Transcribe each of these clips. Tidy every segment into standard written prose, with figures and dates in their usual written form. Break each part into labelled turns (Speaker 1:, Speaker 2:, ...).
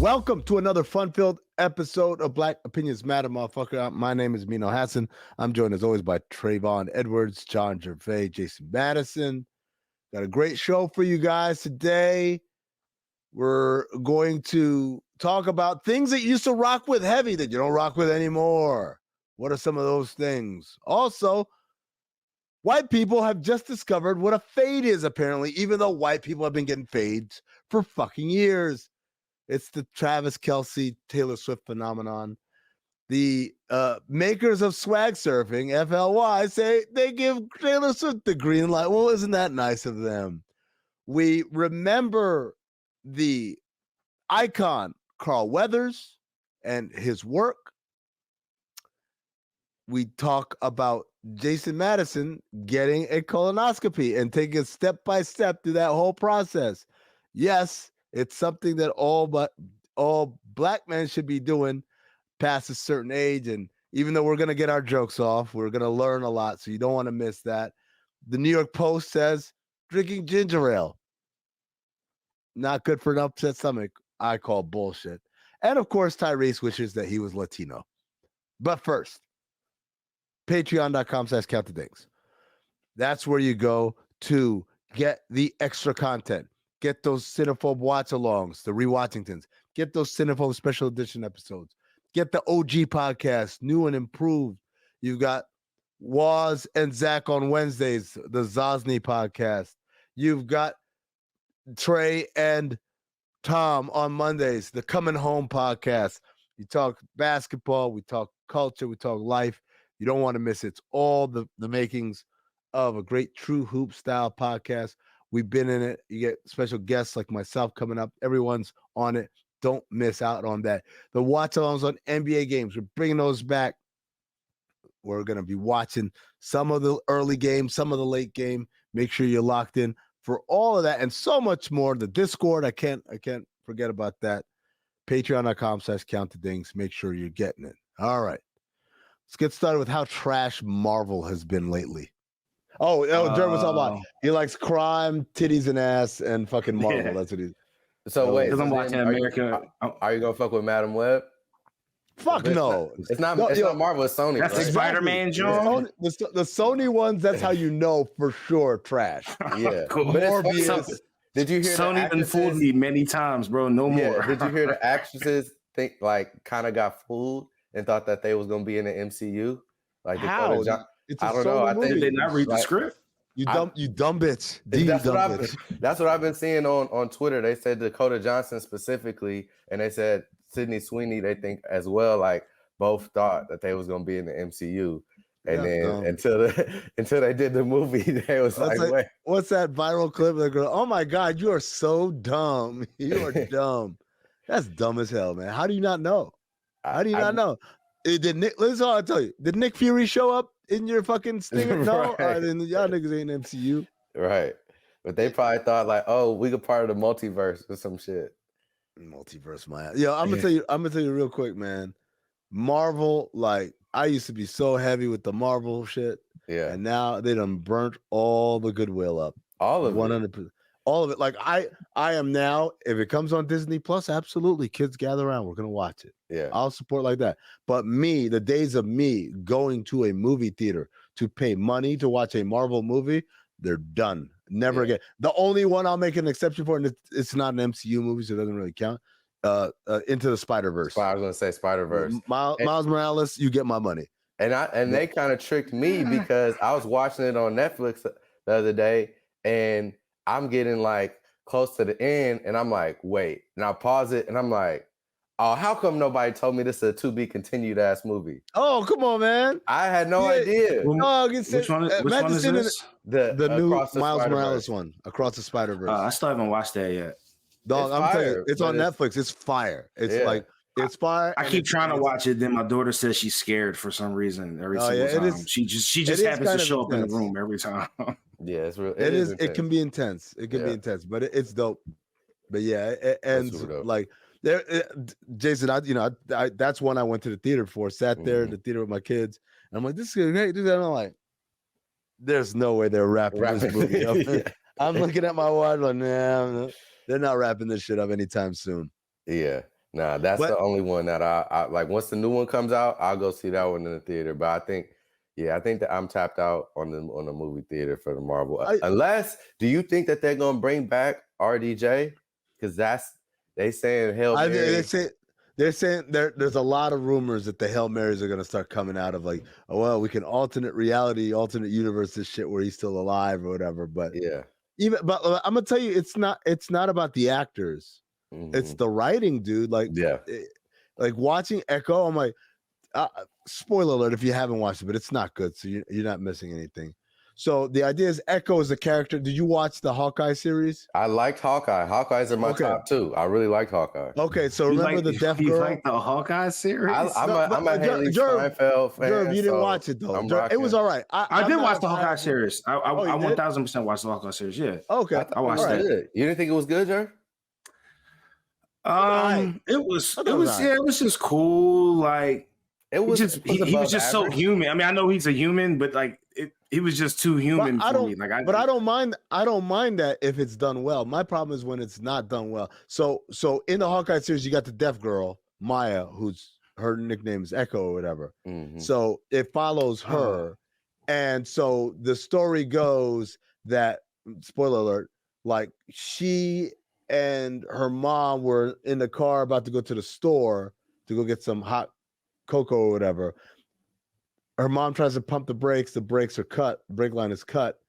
Speaker 1: Welcome to another fun-filled episode of Black Opinions Matter, motherfucker. My name is Mino Hassan. I'm joined as always by Trayvon Edwards, John Jerv, Jason Madison. Got a great show for you guys today. We're going to talk about things that you used to rock with heavy that you don't rock with anymore. What are some of those things? Also, white people have just discovered what a fade is, apparently, even though white people have been getting fades for fucking years. It's the Travis Kelce, Taylor Swift phenomenon. The makers of swag surfing, FLY, say they give Taylor Swift the green light. Well, isn't that nice of them? We remember the icon, Carl Weathers, and his work. We talk about Jason Madison getting a colonoscopy and taking it step by step through that whole process. Yes, it's something that all black men should be doing past a certain age. And even though we're going to get our jokes off, we're going to learn a lot. So you don't want to miss that. The New York Post says drinking ginger ale, not good for an upset stomach. I call bullshit. And of course, Tyrese wishes that he was Latino. But first, patreon.com/countthedings. That's where you go to get the extra content. Get those Cinephobe watch-alongs, the rewatchingtons. Get those Cinephobe special edition episodes. Get the OG podcast, new and improved. You've got Waz and Zach on Wednesdays, the Zosny podcast. You've got Trey and Tom on Mondays, the Coming Home podcast. You talk basketball, we talk culture, we talk life. You don't want to miss it. It's all the makings of a great true hoop style podcast. We've been in it. You get special guests like myself coming up. Everyone's on it. Don't miss out on that. The watch-alongs on NBA games, we're bringing those back. We're going to be watching some of the early games, some of the late game. Make sure you're locked in for all of that and so much more. The Discord, I can't forget about that. Patreon.com/countthedings. Make sure you're getting it. All right. Let's get started with how trash Marvel has been lately. Oh, Jerv was talking about he likes crime, titties, and ass, and fucking Marvel. Yeah. That's what he's.
Speaker 2: So wait,
Speaker 3: because I'm watching America.
Speaker 2: Are you gonna fuck with Madam Web?
Speaker 1: Fuck no.
Speaker 2: It's not Marvel. It's Sony.
Speaker 3: That's right?
Speaker 1: Exactly.
Speaker 3: Spider-Man, John.
Speaker 1: The Sony ones. That's how you know for sure trash.
Speaker 2: Yeah.
Speaker 3: Cool.
Speaker 2: But did you hear
Speaker 3: Sony been fooled me many times, bro? No more.
Speaker 2: Did you hear the actresses think kind of got fooled and thought that they was gonna be in the MCU? Like
Speaker 1: how?
Speaker 2: I don't know. I think
Speaker 3: did they not read the script?
Speaker 1: You dumb bitch.
Speaker 2: That's what I've been seeing on Twitter. They said Dakota Johnson specifically, and they said Sydney Sweeney. They think as well. Like both thought that they was gonna be in the MCU, and then until they did the movie, they was wait.
Speaker 1: What's that viral clip? They go, "Oh my God, you are so dumb. You are dumb. That's dumb as hell, man. How do you not know? How do you not know?" Listen, I'll tell you. Did Nick Fury show up in your fucking stinger? No,
Speaker 2: right.
Speaker 1: Then y'all niggas ain't MCU,
Speaker 2: right? But they probably thought like, oh, we could part of the multiverse or some shit.
Speaker 1: Multiverse, my ass. Yo, I'm gonna tell you real quick, man. Marvel, like I used to be so heavy with the Marvel shit, and now they done burnt all the goodwill up.
Speaker 2: All of
Speaker 1: 100%. All of it. Like I am now, if it comes on Disney Plus, absolutely. Kids gather around. We're going to watch it.
Speaker 2: Yeah.
Speaker 1: I'll support like that. But the days of me going to a movie theater to pay money to watch a Marvel movie, they're done. Never again. The only one I'll make an exception for, and it's not an MCU movie, so it doesn't really count. Into the Spider-Verse.
Speaker 2: I was going to say Spider-Verse.
Speaker 1: Miles Morales, you get my money.
Speaker 2: And they kind of tricked me because I was watching it on Netflix the other day, and I'm getting like close to the end, and I'm like, wait. And I pause it, and I'm like, oh, how come nobody told me this is a to be continued ass movie?
Speaker 1: Oh, come on, man.
Speaker 2: I had no idea.
Speaker 3: Which one is this?
Speaker 1: The new Miles Morales one, Across the Spider-Verse.
Speaker 3: I still haven't watched that yet.
Speaker 1: Dog, I'm telling you, it's on Netflix. It's fire. It's fire.
Speaker 3: I keep trying to watch it. Then my daughter says she's scared for some reason every single time. She just happens to show up in the room every time.
Speaker 2: Yeah, it's real.
Speaker 1: It can be intense. It can be intense, but it's dope. But yeah, it ends like there. Jason, I that's one I went to the theater for. Sat there in the theater with my kids, and I'm like, this is great. And I'm like, there's no way they're wrapping this movie up. I'm looking at my watch like, nah, they're not wrapping this shit up anytime soon.
Speaker 2: Yeah. Nah, that's the only one that I like. Once the new one comes out, I'll go see that one in the theater. But I think that I'm tapped out on the movie theater for the Marvel. Unless, do you think that they're gonna bring back RDJ? Because they saying Hail Mary.
Speaker 1: They're saying there's a lot of rumors that the Hail Marys are gonna start coming out of like, oh well, we can alternate reality, alternate universe, this shit where he's still alive or whatever. But but I'm gonna tell you, it's not about the actors. Mm-hmm. It's the writing, dude. Like like watching Echo, I'm like, spoiler alert if you haven't watched it, but it's not good, so you're not missing anything. So the idea is Echo is a character. Did you watch the Hawkeye series?
Speaker 2: I liked Hawkeye. Hawkeyes are my top two. I really liked Hawkeye.
Speaker 1: Okay, so remember the deaf girl?
Speaker 3: You like the Hawkeye series?
Speaker 2: I'm a Haley Steinfeld fan.
Speaker 1: Jerv, you didn't watch it though. It was all right.
Speaker 3: I did watch the Hawkeye series. I 1000% watched the Hawkeye series. Yeah.
Speaker 1: Okay,
Speaker 2: I watched that. You didn't think it was good, Jerv?
Speaker 3: It was just cool. Like he was just so human. I mean, I know he's a human, but like he was just too human for me. Like,
Speaker 1: I don't mind that if it's done well. My problem is when it's not done well. So in the Hawkeye series, you got the deaf girl Maya, who's her nickname is Echo or whatever. Mm-hmm. So it follows her, and so the story goes that, spoiler alert, like she and her mom were in the car about to go to the store to go get some hot cocoa or whatever. Her mom tries to pump the brakes are cut, the brake line is cut,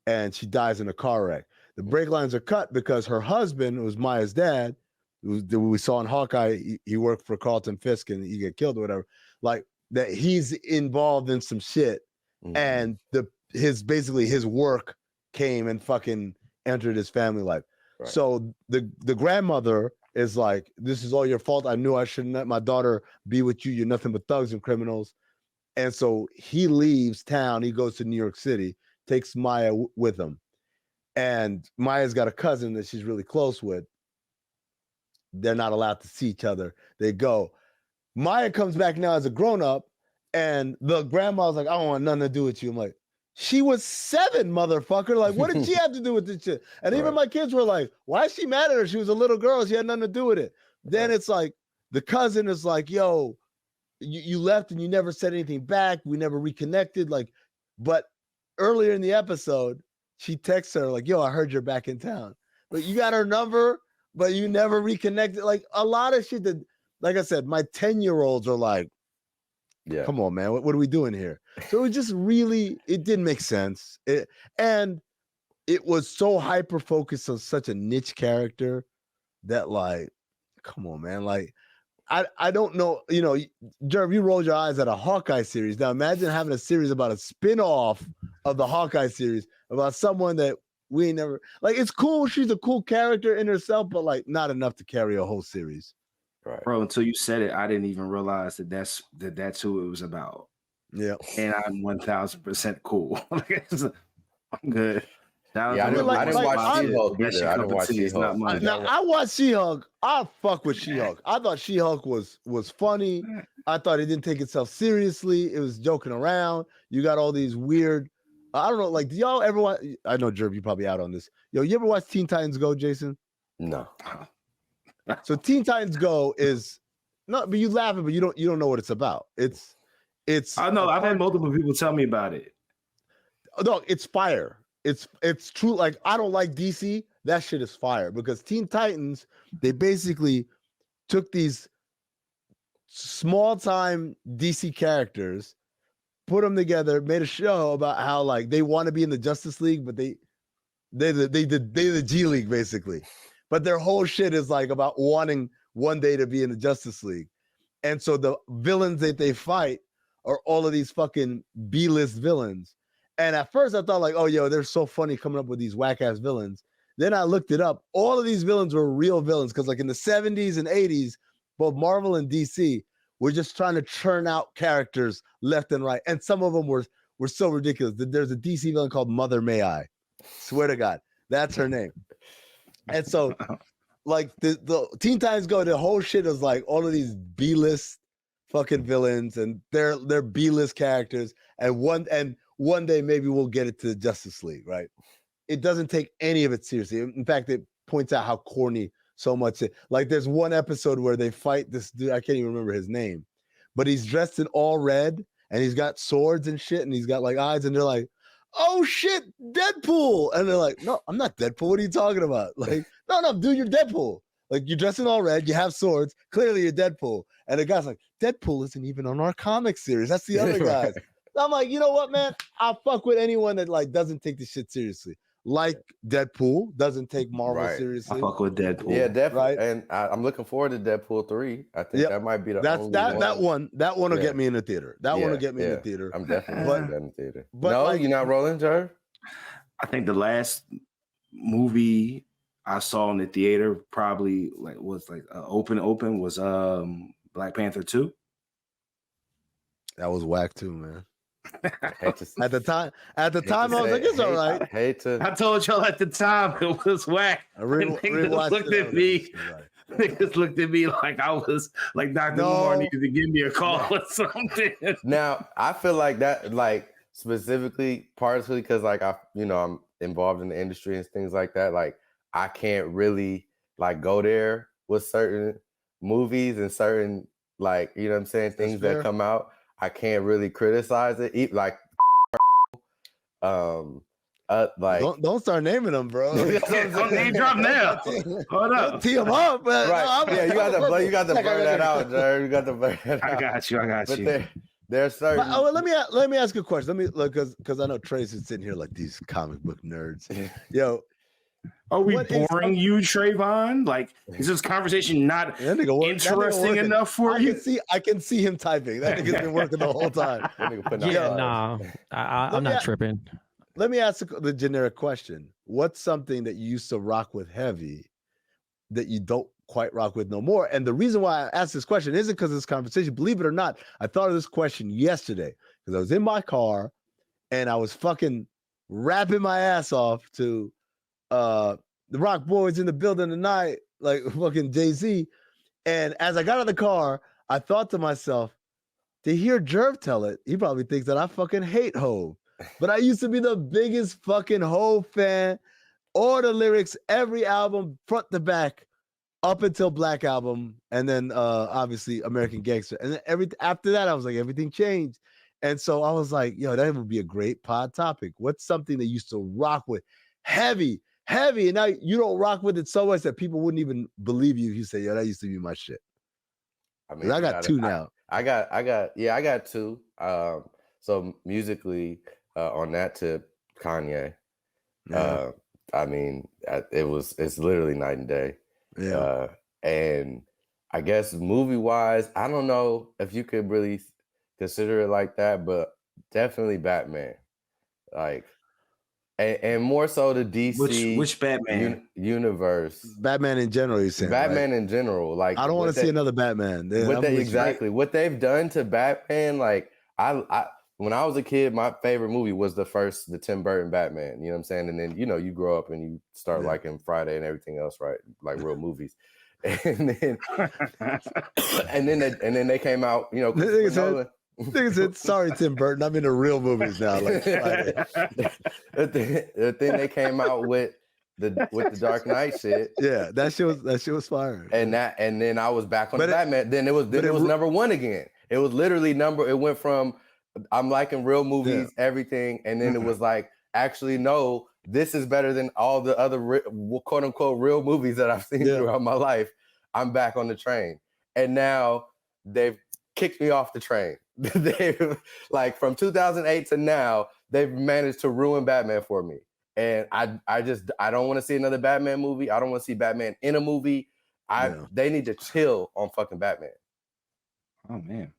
Speaker 1: and she dies in a car wreck. The brake lines are cut because her husband, who was Maya's dad, who we saw in Hawkeye, he worked for Carlton Fisk and he get killed or whatever, like that he's involved in some shit. Mm-hmm. And his work came and fucking entered his family life. Right. So the grandmother is like, this is all your fault. I knew I shouldn't let my daughter be with you. You're nothing but thugs and criminals. And so he leaves town. He goes to New York City, takes Maya with him. And Maya's got a cousin that she's really close with. They're not allowed to see each other. They go. Maya comes back now as a grown-up, and the grandma's like, I don't want nothing to do with you. I'm like, she was 7, motherfucker. Like, what did she have to do with this shit? And even my kids were like, why is she mad at her? She was a little girl. She had nothing to do with it. Then it's like, the cousin is like, yo, you left and you never said anything back. We never reconnected. Like, but earlier in the episode, she texts her like, yo, I heard you're back in town. But you got her number, but you never reconnected. Like a lot of shit that, like I said, my 10-year-olds are like, come on, man, what are we doing here? So it just really, it didn't make sense. And it was so hyper-focused on such a niche character that like, come on, man, like, I don't know, you know, Jerv, you rolled your eyes at a Hawkeye series. Now imagine having a series about a spin-off of the Hawkeye series about someone that we never, like, it's cool. She's a cool character in herself, but like not enough to carry a whole series.
Speaker 3: Right. Bro, until you said it, I didn't even realize that's who it was about.
Speaker 1: Yeah.
Speaker 3: And I'm 1000% cool. I'm good.
Speaker 2: I didn't watch She-Hulk either. I didn't watch She-Hulk.
Speaker 1: Now, I watched She-Hulk. I fuck with She-Hulk. I thought She-Hulk was funny. I thought it didn't take itself seriously. It was joking around. You got all these weird, I don't know, like, do y'all ever watch, I know, Jerv, you probably out on this. Yo, you ever watch Teen Titans Go, Jason?
Speaker 2: No.
Speaker 1: So Teen Titans Go is, no, but you laughing, but you don't know what it's about. It's
Speaker 3: I know, I've had multiple people tell me about it.
Speaker 1: No, it's fire. It's true. Like, I don't like DC. That shit is fire because Teen Titans, they basically took these small time DC characters, put them together, made a show about how like they want to be in the Justice League, but they're the G League basically. But their whole shit is like about wanting one day to be in the Justice League. And so the villains that they fight are all of these fucking B-list villains. And at first I thought like, oh, yo, they're so funny coming up with these whack-ass villains. Then I looked it up. All of these villains were real villains because like in the 70s and 80s, both Marvel and DC were just trying to churn out characters left and right. And some of them were so ridiculous. There's a DC villain called Mother May I. Swear to God, that's her name. And so like the Teen Titans Go, the whole shit is like all of these B-list fucking villains and they're B-list characters. And one day maybe we'll get it to the Justice League, right? It doesn't take any of it seriously. In fact, it points out how corny so much. Like there's one episode where they fight this dude. I can't even remember his name, but he's dressed in all red and he's got swords and shit and he's got like eyes and they're like, oh shit, Deadpool. And they're like, no, I'm not Deadpool. What are you talking about? Like, no, dude, you're Deadpool. Like you're dressed in all red, you have swords. Clearly you're Deadpool. And the guy's like, Deadpool isn't even on our comic series. That's the other guys. I'm like, you know what, man? I'll fuck with anyone that like doesn't take this shit seriously. Like Deadpool doesn't take Marvel seriously.
Speaker 3: I fuck with Deadpool.
Speaker 2: Yeah, definitely.
Speaker 1: Right?
Speaker 2: And I'm looking forward to Deadpool 3. I think that might be the only one.
Speaker 1: That one will get me in the theater. That one will get me in the theater.
Speaker 2: I'm definitely in the theater.
Speaker 1: But
Speaker 2: no,
Speaker 1: like,
Speaker 2: you're not rolling, Jerv?
Speaker 3: I think the last movie I saw in the theater probably was open was Black Panther 2.
Speaker 1: That was whack too, man.
Speaker 2: At
Speaker 1: the time, I was like, it's all right.
Speaker 3: I told y'all at the time it was whack. Niggas looked at me. Niggas looked at me like I was like Dr. Umar needed to give me a call or something.
Speaker 2: Now I feel like that, like specifically, partially because like I'm involved in the industry and things like that. Like I can't really like go there with certain movies and certain like you know what I'm saying things that come out. I can't really criticize it. Like like
Speaker 1: don't start naming them, bro.
Speaker 3: Don't name drop now. Hold up,
Speaker 1: don't tee them up, man.
Speaker 2: Right? No, you got to blur that out, Jerv. You got to blur that out.
Speaker 3: I got you.
Speaker 2: But there's certain.
Speaker 1: Let me ask you a question. Let me look because I know Trace is sitting here like these comic book nerds. Yo.
Speaker 3: Are we boring you, Trayvon? Like, is this conversation not interesting enough for you?
Speaker 1: I can see him typing. That nigga's been working the whole time.
Speaker 4: I'm not tripping.
Speaker 1: Let me ask the generic question. What's something that you used to rock with heavy that you don't quite rock with no more? And the reason why I asked this question isn't because of this conversation. Believe it or not, I thought of this question yesterday because I was in my car and I was fucking rapping my ass off to the Rock Boys in the building tonight, like fucking Jay-Z. And as I got out of the car, I thought to myself, to hear Jerv tell it, he probably thinks that I fucking hate Hov. But I used to be the biggest fucking Hov fan. All the lyrics, every album, front to back, up until Black Album, and then obviously American Gangster. And then after that, I was like, everything changed. And so I was like, yo, that would be a great pod topic. What's something that you used to rock with heavy, and now you don't rock with it so much that people wouldn't even believe you if you say, yo, that used to be my shit. I mean, I got two now.
Speaker 2: I got two. So musically, on that tip, Kanye.
Speaker 1: Yeah.
Speaker 2: I mean, it's literally night and day.
Speaker 1: Yeah.
Speaker 2: And I guess movie-wise, I don't know if you could really consider it like that, but definitely Batman. Like, and more so the DC
Speaker 3: which Batman
Speaker 2: universe.
Speaker 1: Batman in general, you're saying.
Speaker 2: Batman
Speaker 1: right?
Speaker 2: in general. Like,
Speaker 1: I don't want to see another Batman.
Speaker 2: What they've done to Batman, like I when I was a kid, my favorite movie was the Tim Burton Batman. You know what I'm saying? And then you grow up and you start liking Friday and everything else, right? Like real movies. And then and then they came out,
Speaker 1: Nigga said, sorry, Tim Burton, I'm in the real movies now. Like
Speaker 2: the thing they came out with the Dark Knight shit.
Speaker 1: Yeah, that shit was fire.
Speaker 2: And then I was back on Batman. Then it was number one again. It was literally it went from I'm liking real movies, everything, and then it was like, actually, no, this is better than all the other quote unquote real movies that I've seen throughout my life. I'm back on the train. And now they've kicked me off the train. They've like from 2008 to now, they've managed to ruin Batman for me. And I don't want to see another Batman movie. I don't want to see Batman in a movie. They need to chill on fucking Batman.
Speaker 3: Oh man.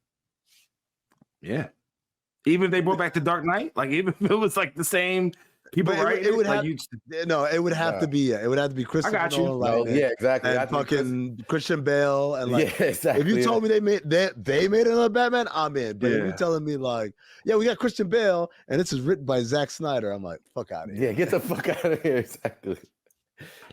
Speaker 3: Yeah. Even if they brought back the Dark Knight, like even if it was like the same people, right?
Speaker 1: It would have to be. It would have to be Christopher Nolan.
Speaker 2: Yeah, exactly.
Speaker 1: And fucking Christian Bale and like.
Speaker 2: Yeah, exactly.
Speaker 1: If you told me they made another Batman, I'm in. But if you're telling me like, yeah, we got Christian Bale and this is written by Zack Snyder, I'm like, fuck out of here.
Speaker 2: Yeah, get the fuck out of here. Exactly.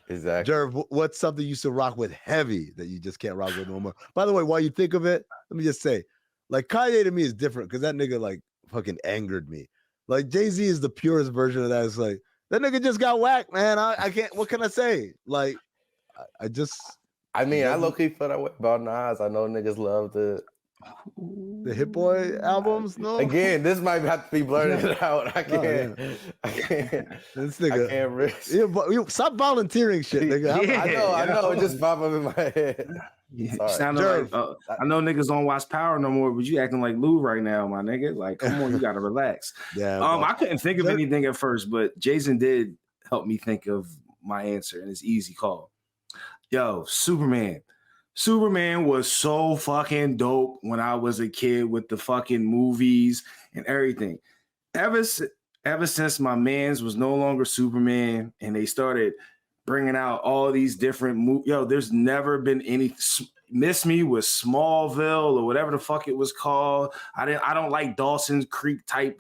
Speaker 1: Jerv, what's something you used to rock with heavy that you just can't rock with no more? By the way, while you think of it, let me just say, like Kanye to me is different because that nigga like fucking angered me. Like Jay-Z is the purest version of that. It's like that nigga just got whacked, man. I can't. What can I say? Like,
Speaker 2: I mean, I low-key feel that way about Nas. I know niggas love the
Speaker 1: Hit Boy albums. No,
Speaker 2: again, this might have to be blurted out. I can't.
Speaker 1: This nigga.
Speaker 2: I can't risk.
Speaker 1: Stop volunteering shit, nigga.
Speaker 2: I know. It just popped up in my head.
Speaker 3: I know niggas don't watch Power no more, but you acting like Lou right now, my nigga. Like, come on, you gotta relax. I couldn't think of anything at first, but Jason did help me think of my answer, and it's easy call. Yo, Superman. Superman was so fucking dope when I was a kid with the fucking movies and everything. Ever since my mans was no longer Superman and they started bringing out all these different movies. Yo, there's never been any miss me with Smallville or whatever the fuck it was called. I don't like Dawson's Creek type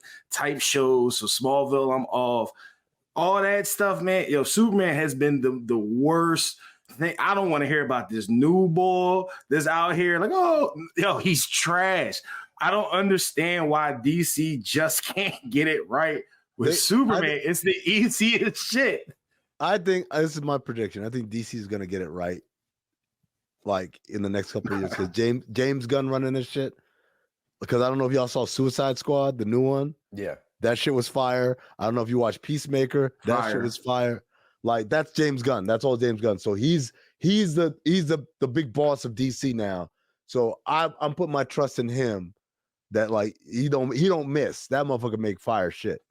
Speaker 3: shows. So Smallville, I'm off. All that stuff, man. Yo, Superman has been the worst thing. I don't want to hear about this new boy that's out here like, oh, yo, he's trash. I don't understand why DC just can't get it right with Superman. It's the easiest shit.
Speaker 1: I think this is my prediction. I think DC is gonna get it right, like in the next couple of years, because James Gunn running this shit. Because I don't know if y'all saw Suicide Squad, the new one.
Speaker 2: Yeah,
Speaker 1: that shit was fire. I don't know if you watched Peacemaker. That shit was fire. Like that's James Gunn. That's all James Gunn. So he's the big boss of DC now. So I'm putting my trust in him. That like he don't miss. That motherfucker make fire shit.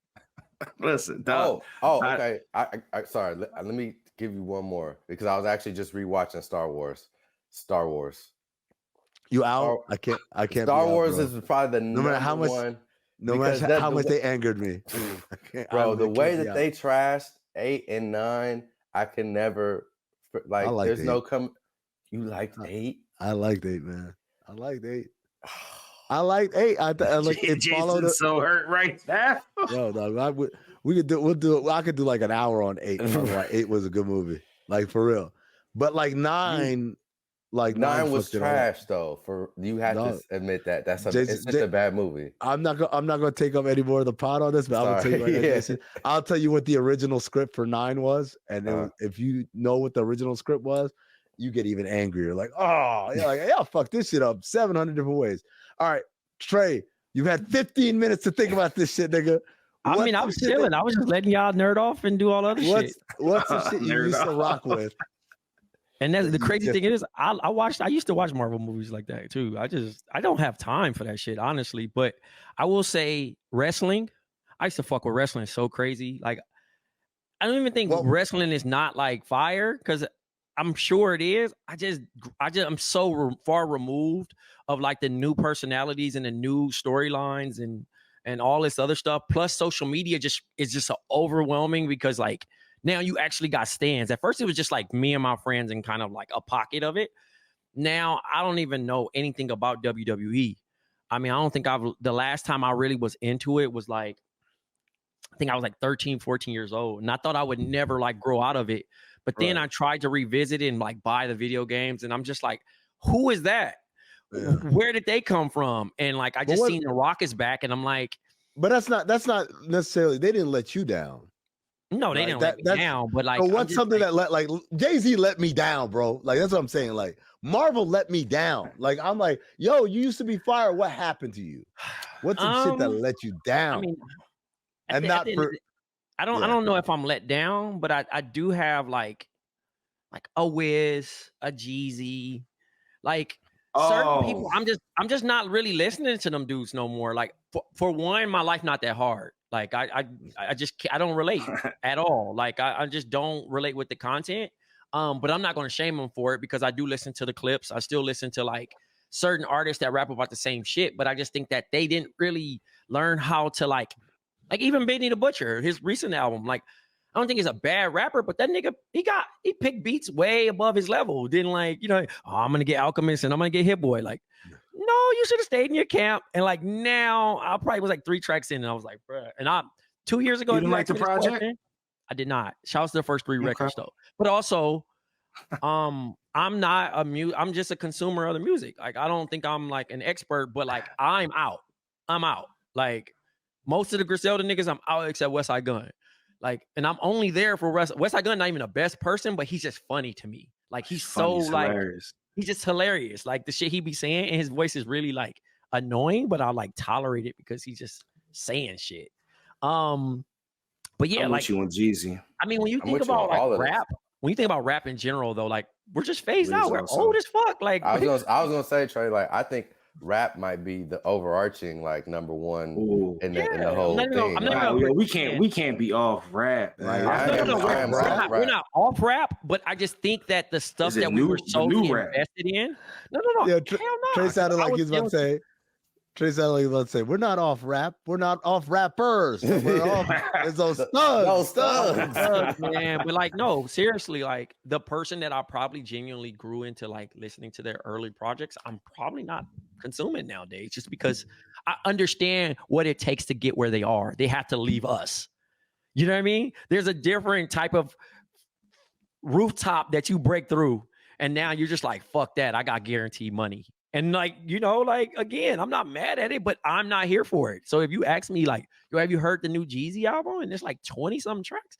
Speaker 3: Listen,
Speaker 2: okay. I sorry. Let me give you one more because I was actually just rewatching Star Wars.
Speaker 1: You out? I can't.
Speaker 2: Star Wars is probably the
Speaker 1: no matter how much
Speaker 2: one.
Speaker 1: No matter how much they angered me,
Speaker 2: bro. The way that they trashed 8 and 9, I can never like. There's 8. No come. You liked 8?
Speaker 1: I liked 8, man. I liked 8. I liked 8. I like it.
Speaker 3: Jason's so hurt right now.
Speaker 1: No, I could do like an hour on 8. Why 8 was a good movie, like for real. But like 9, like
Speaker 2: 9 was trash though. For you had to admit that it's such a bad movie.
Speaker 1: I'm not gonna take up any more of the pot on this, but I'm gonna tell you Jason, I'll tell you what the original script for 9 was, and if you know what the original script was, you get even angrier. Like, oh, you're like, yeah, fuck this shit up 700 different ways. All right, Trey, you had 15 minutes to think about this shit, nigga.
Speaker 4: I mean, I was chilling. I was just letting y'all nerd off and do all other shit.
Speaker 1: What's the shit you used to rock with?
Speaker 4: And that's the crazy thing is, I used to watch Marvel movies like that too. I don't have time for that shit, honestly. But I will say wrestling. I used to fuck with wrestling so crazy. Like, I don't even think wrestling is not like fire because I'm sure it is. I'm so far removed of like the new personalities and the new storylines and all this other stuff. Plus social media is just so overwhelming because like now you actually got stands. At first it was just like me and my friends and kind of like a pocket of it. Now I don't even know anything about WWE. I mean, I don't think the last time I really was into it was like, I think I was like 13, 14 years old. And I thought I would never like grow out of it. But then I tried to revisit it and like buy the video games. And I'm just like, who is that? Yeah. Where did they come from? And like, I just seen The Rock is back and I'm like.
Speaker 1: But that's not necessarily, they didn't let you down.
Speaker 4: No, they didn't let me down. But like.
Speaker 1: But what's something that like Jay-Z let me down, bro? Like, that's what I'm saying. Like Marvel let me down. Like, I'm like, yo, you used to be fire. What happened to you? What's some shit that let you down?
Speaker 4: I mean, I don't know if I'm let down, but I do have like a Wiz, a Jeezy, like certain people. I'm just not really listening to them dudes no more. Like for one, my life not that hard. Like I don't relate at all. Like I just don't relate with the content. But I'm not going to shame them for it because I do listen to the clips. I still listen to like certain artists that rap about the same shit. But I just think that they didn't really learn how to like even Benny the Butcher, his recent album, like I don't think he's a bad rapper, but that nigga, he picked beats way above his level. Didn't like, I'm gonna get Alchemist and I'm gonna get Hit Boy. Like, no, you should have stayed in your camp. And like now, I probably was like 3 tracks in, and I was like, bruh. And 2 years ago,
Speaker 3: you didn't like the project?
Speaker 4: I did not. Shouts to the first 3 records though. But also, I'm not I'm just a consumer of the music. Like I don't think I'm like an expert, but like I'm out. Like. Most of the Griselda niggas, I'm out except Westside Gunn. Like, and I'm only there for Westside Gunn, not even the best person, but he's just funny to me. Like he's
Speaker 3: funny,
Speaker 4: so like
Speaker 3: hilarious.
Speaker 4: he's just hilarious. Like the shit he be saying, and his voice is really like annoying, but I like tolerate it because he's just saying shit. But yeah,
Speaker 3: I'm
Speaker 4: like
Speaker 3: with you on Jeezy.
Speaker 4: I mean, when you
Speaker 2: I'm
Speaker 4: think
Speaker 2: with you
Speaker 4: about
Speaker 2: on all
Speaker 4: like
Speaker 2: of this.
Speaker 4: rap, when you think about rap in general, though, like we're just phased
Speaker 3: Wiz
Speaker 4: out. We're
Speaker 3: also.
Speaker 4: old as fuck. Like
Speaker 2: I was gonna say, Trey, like I think rap might be the overarching like number one
Speaker 3: Ooh.
Speaker 2: in the whole thing.
Speaker 3: We can't be off rap. Like,
Speaker 4: we're not off rap, but I just think that the stuff that we were so invested in. No.
Speaker 1: Yeah,
Speaker 4: Hell no.
Speaker 1: Trey sounded like he was about to say. Trey sounded like he was about to say, we're not off rap. We're not off rappers. We're off. It's those studs,
Speaker 4: man. But like, no, seriously, like the person that I probably genuinely grew into like listening to their early projects, I'm probably not consuming nowadays just because I understand what it takes to get where they are. They have to leave us. You know what I mean? There's a different type of rooftop that you break through. And now you're just like, fuck that. I got guaranteed money. And like, you know, like, again, I'm not mad at it, but I'm not here for it. So if you ask me like, yo, have you heard the new Jeezy album? And there's like 20 something tracks.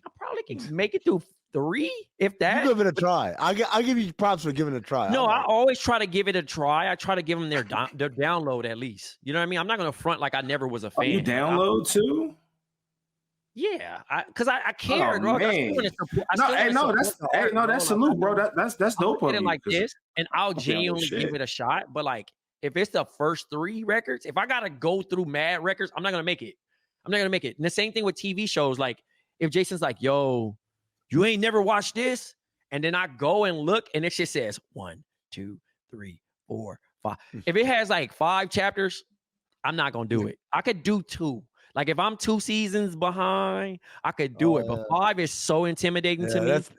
Speaker 4: I probably can make it through 3, if that.
Speaker 1: You give it a try. I'll give you props for giving it a try.
Speaker 4: No, I always try to give it a try. I try to give them their download at least. You know what I mean? I'm not going to front like I never was a fan.
Speaker 3: You download too?
Speaker 4: Yeah, because I care, bro.
Speaker 3: That's salute, bro. That's dope.
Speaker 4: I'll like this, and I'll genuinely give it a shot. But like, if it's the first 3 records, if I gotta go through mad records, I'm not gonna make it. And the same thing with TV shows. Like, if Jason's like, "Yo, you ain't never watched this," and then I go and look, and it just says 1, 2, 3, 4, 5. If it has like 5 chapters, I'm not gonna do it. I could do 2. Like if I'm 2 seasons behind, I could do it. But 5 is so intimidating to me. That's